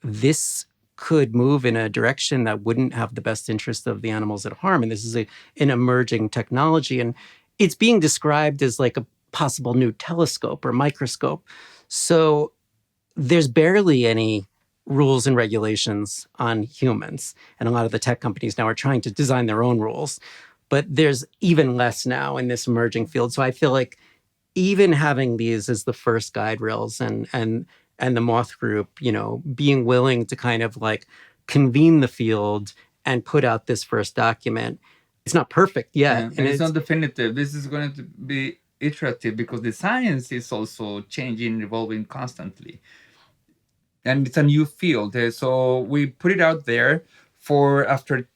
this could move in a direction that wouldn't have the best interest of the animals at harm. And this is an emerging technology. And it's being described as like a possible new telescope or microscope. So there's barely any rules and regulations on humans. And a lot of the tech companies now are trying to design their own rules. But there's even less now in this emerging field. So I feel like even having these as the first guide rails and and the moth group, being willing to kind of like convene the field and put out this first document. It's not perfect yet. Yeah, and it's not definitive. This is going to be iterative because the science is also changing, evolving constantly. And it's a new field. So we put it out there for after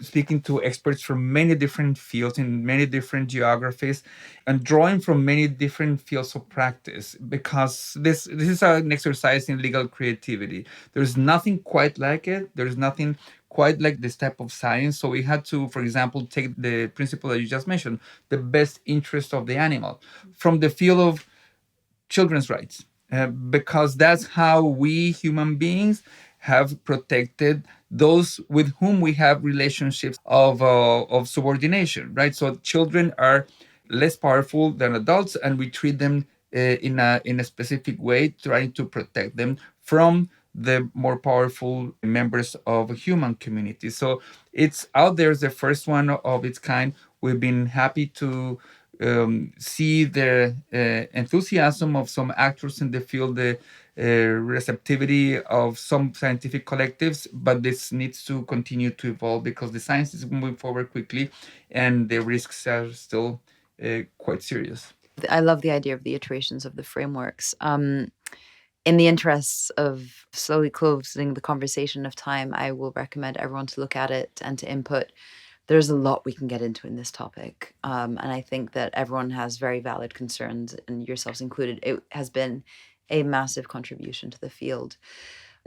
speaking to experts from many different fields in many different geographies and drawing from many different fields of practice, because this is an exercise in legal creativity. There's nothing quite like it. There's nothing quite like this type of science. So we had to, for example, take the principle that you just mentioned, the best interest of the animal, from the field of children's rights, because that's how we human beings have protected those with whom we have relationships of subordination, right? So children are less powerful than adults, and we treat them in a specific way, trying to protect them from the more powerful members of a human community. So it's out there as the first one of its kind. We've been happy to see the enthusiasm of some actors in the field, the receptivity of some scientific collectives, but this needs to continue to evolve because the science is moving forward quickly and the risks are still quite serious. I love the idea of the iterations of the frameworks. In the interests of slowly closing the conversation of time, I will recommend everyone to look at it and to input. There's a lot we can get into in this topic. And I think that everyone has very valid concerns, and yourselves included. It has been a massive contribution to the field.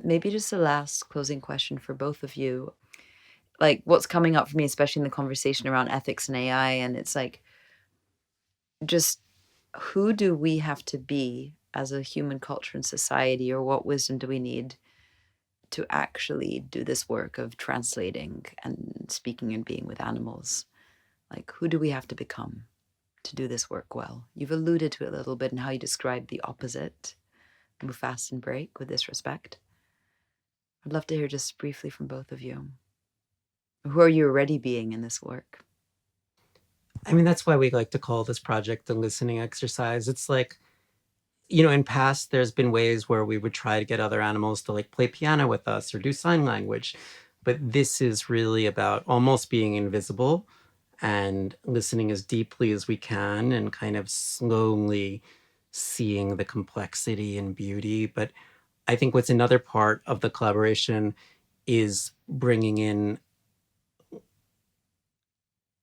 Maybe just a last closing question for both of you. Like, what's coming up for me, especially in the conversation around ethics and AI, and it's like, just who do we have to be as a human culture and society, or what wisdom do we need to actually do this work of translating and speaking and being with animals? Like, who do we have to become to do this work well? You've alluded to it a little bit in how you described the opposite, move fast and break with disrespect. I'd love to hear just briefly from both of you. Who are you already being in this work? I mean, that's why we like to call this project the listening exercise. It's like, in past, there's been ways where we would try to get other animals to like play piano with us or do sign language. But this is really about almost being invisible and listening as deeply as we can and kind of slowly seeing the complexity and beauty. But I think what's another part of the collaboration is bringing in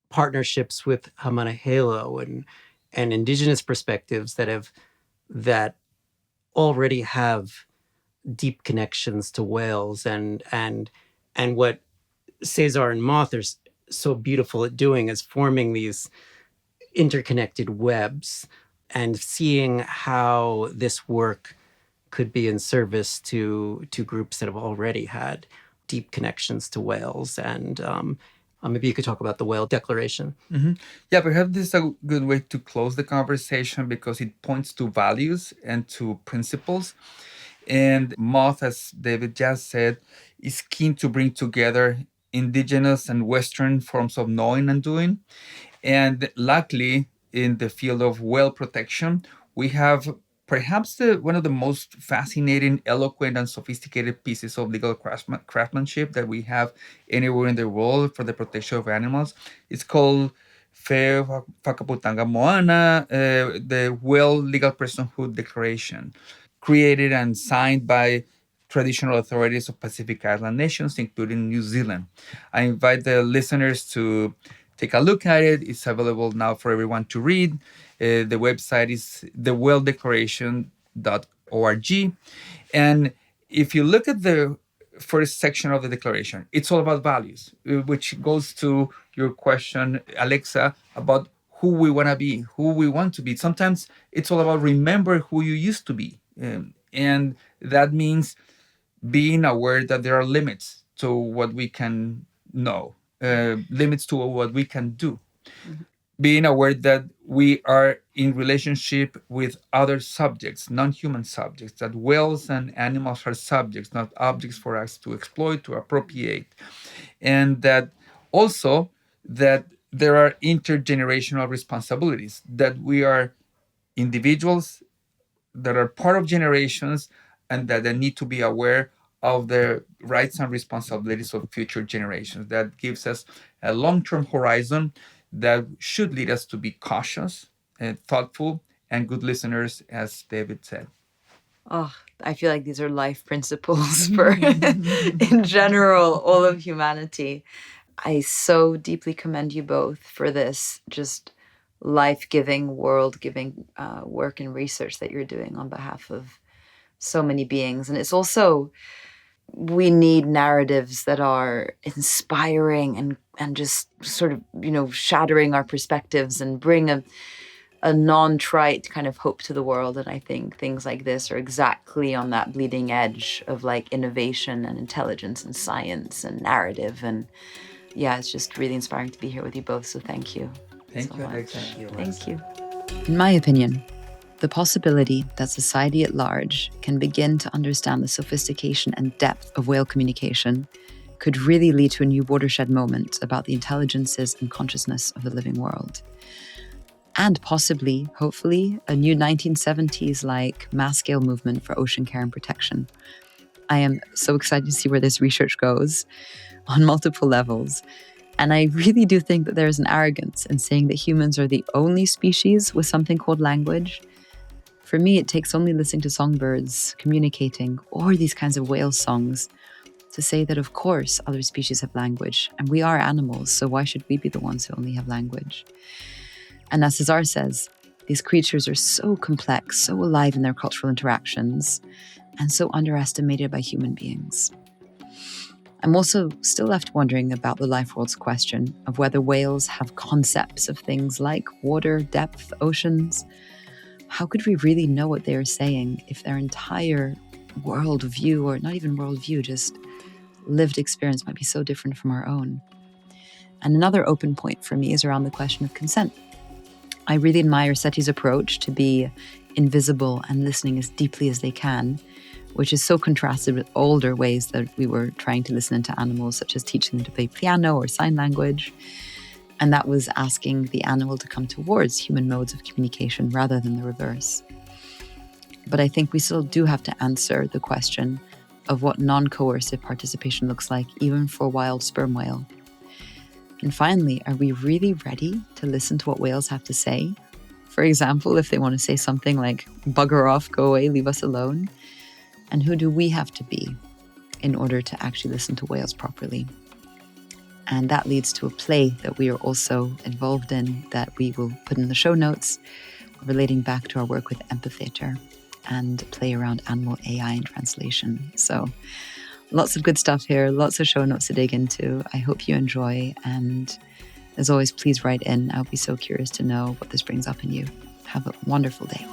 partnerships with Hamana Halo and indigenous perspectives that already have deep connections to whales, and what César and Moth are so beautiful at doing is forming these interconnected webs and seeing how this work could be in service to groups that have already had deep connections to whales. And maybe you could talk about the whale declaration. Mm-hmm. Yeah, perhaps this is a good way to close the conversation because it points to values and to principles. And Moth, as David just said, is keen to bring together indigenous and Western forms of knowing and doing. And luckily, in the field of whale protection, we have perhaps one of the most fascinating, eloquent, and sophisticated pieces of legal craftsmanship that we have anywhere in the world for the protection of animals. It's called Fe Whakaputanga Moana, the Whale Legal Personhood Declaration, created and signed by traditional authorities of Pacific Island nations, including New Zealand. I invite the listeners to take a look at it. It's available now for everyone to read. The website is thewhaledeclaration.org. And if you look at the first section of the declaration, it's all about values, which goes to your question, Alexa, about who we want to be, who we want to be. Sometimes it's all about remember who you used to be. And that means being aware that there are limits to what we can know, limits to what we can do. Mm-hmm. Being aware that we are in relationship with other subjects, non-human subjects, that whales and animals are subjects, not objects for us to exploit, to appropriate. And that also that there are intergenerational responsibilities, that we are individuals that are part of generations and that they need to be aware of the rights and responsibilities of future generations. That gives us a long-term horizon that should lead us to be cautious and thoughtful and good listeners, as David said. Oh, I feel like these are life principles for, in general, all of humanity. I so deeply commend you both for this just life-giving, world-giving work and research that you're doing on behalf of so many beings. And it's also, we need narratives that are inspiring and just sort of, shattering our perspectives and bring a non-trite kind of hope to the world. And I think things like this are exactly on that bleeding edge of like innovation and intelligence and science and narrative. And yeah, it's just really inspiring to be here with you both. So thank you. Thank so you, much. Alexa. Thank you. In my opinion, the possibility that society at large can begin to understand the sophistication and depth of whale communication could really lead to a new watershed moment about the intelligences and consciousness of the living world. And possibly, hopefully, a new 1970s-like mass-scale movement for ocean care and protection. I am so excited to see where this research goes on multiple levels. And I really do think that there is an arrogance in saying that humans are the only species with something called language. For me, it takes only listening to songbirds communicating or these kinds of whale songs to say that, of course, other species have language. And we are animals, so why should we be the ones who only have language? And as César says, these creatures are so complex, so alive in their cultural interactions, and so underestimated by human beings. I'm also still left wondering about the life world's question of whether whales have concepts of things like water, depth, oceans. How could we really know what they are saying if their entire worldview, or not even worldview, just lived experience might be so different from our own? And another open point for me is around the question of consent. I really admire CETI's approach to be invisible and listening as deeply as they can, which is so contrasted with older ways that we were trying to listen into animals, such as teaching them to play piano or sign language. And that was asking the animal to come towards human modes of communication rather than the reverse. But I think we still do have to answer the question of what non-coercive participation looks like, even for a wild sperm whale. And finally, are we really ready to listen to what whales have to say? For example, if they want to say something like, bugger off, go away, leave us alone. And who do we have to be in order to actually listen to whales properly? And that leads to a play that we are also involved in that we will put in the show notes, relating back to our work with Empatheter and play around animal AI and translation. So lots of good stuff here, lots of show notes to dig into. I hope you enjoy. And as always, please write in. I'll be so curious to know what this brings up in you. Have a wonderful day.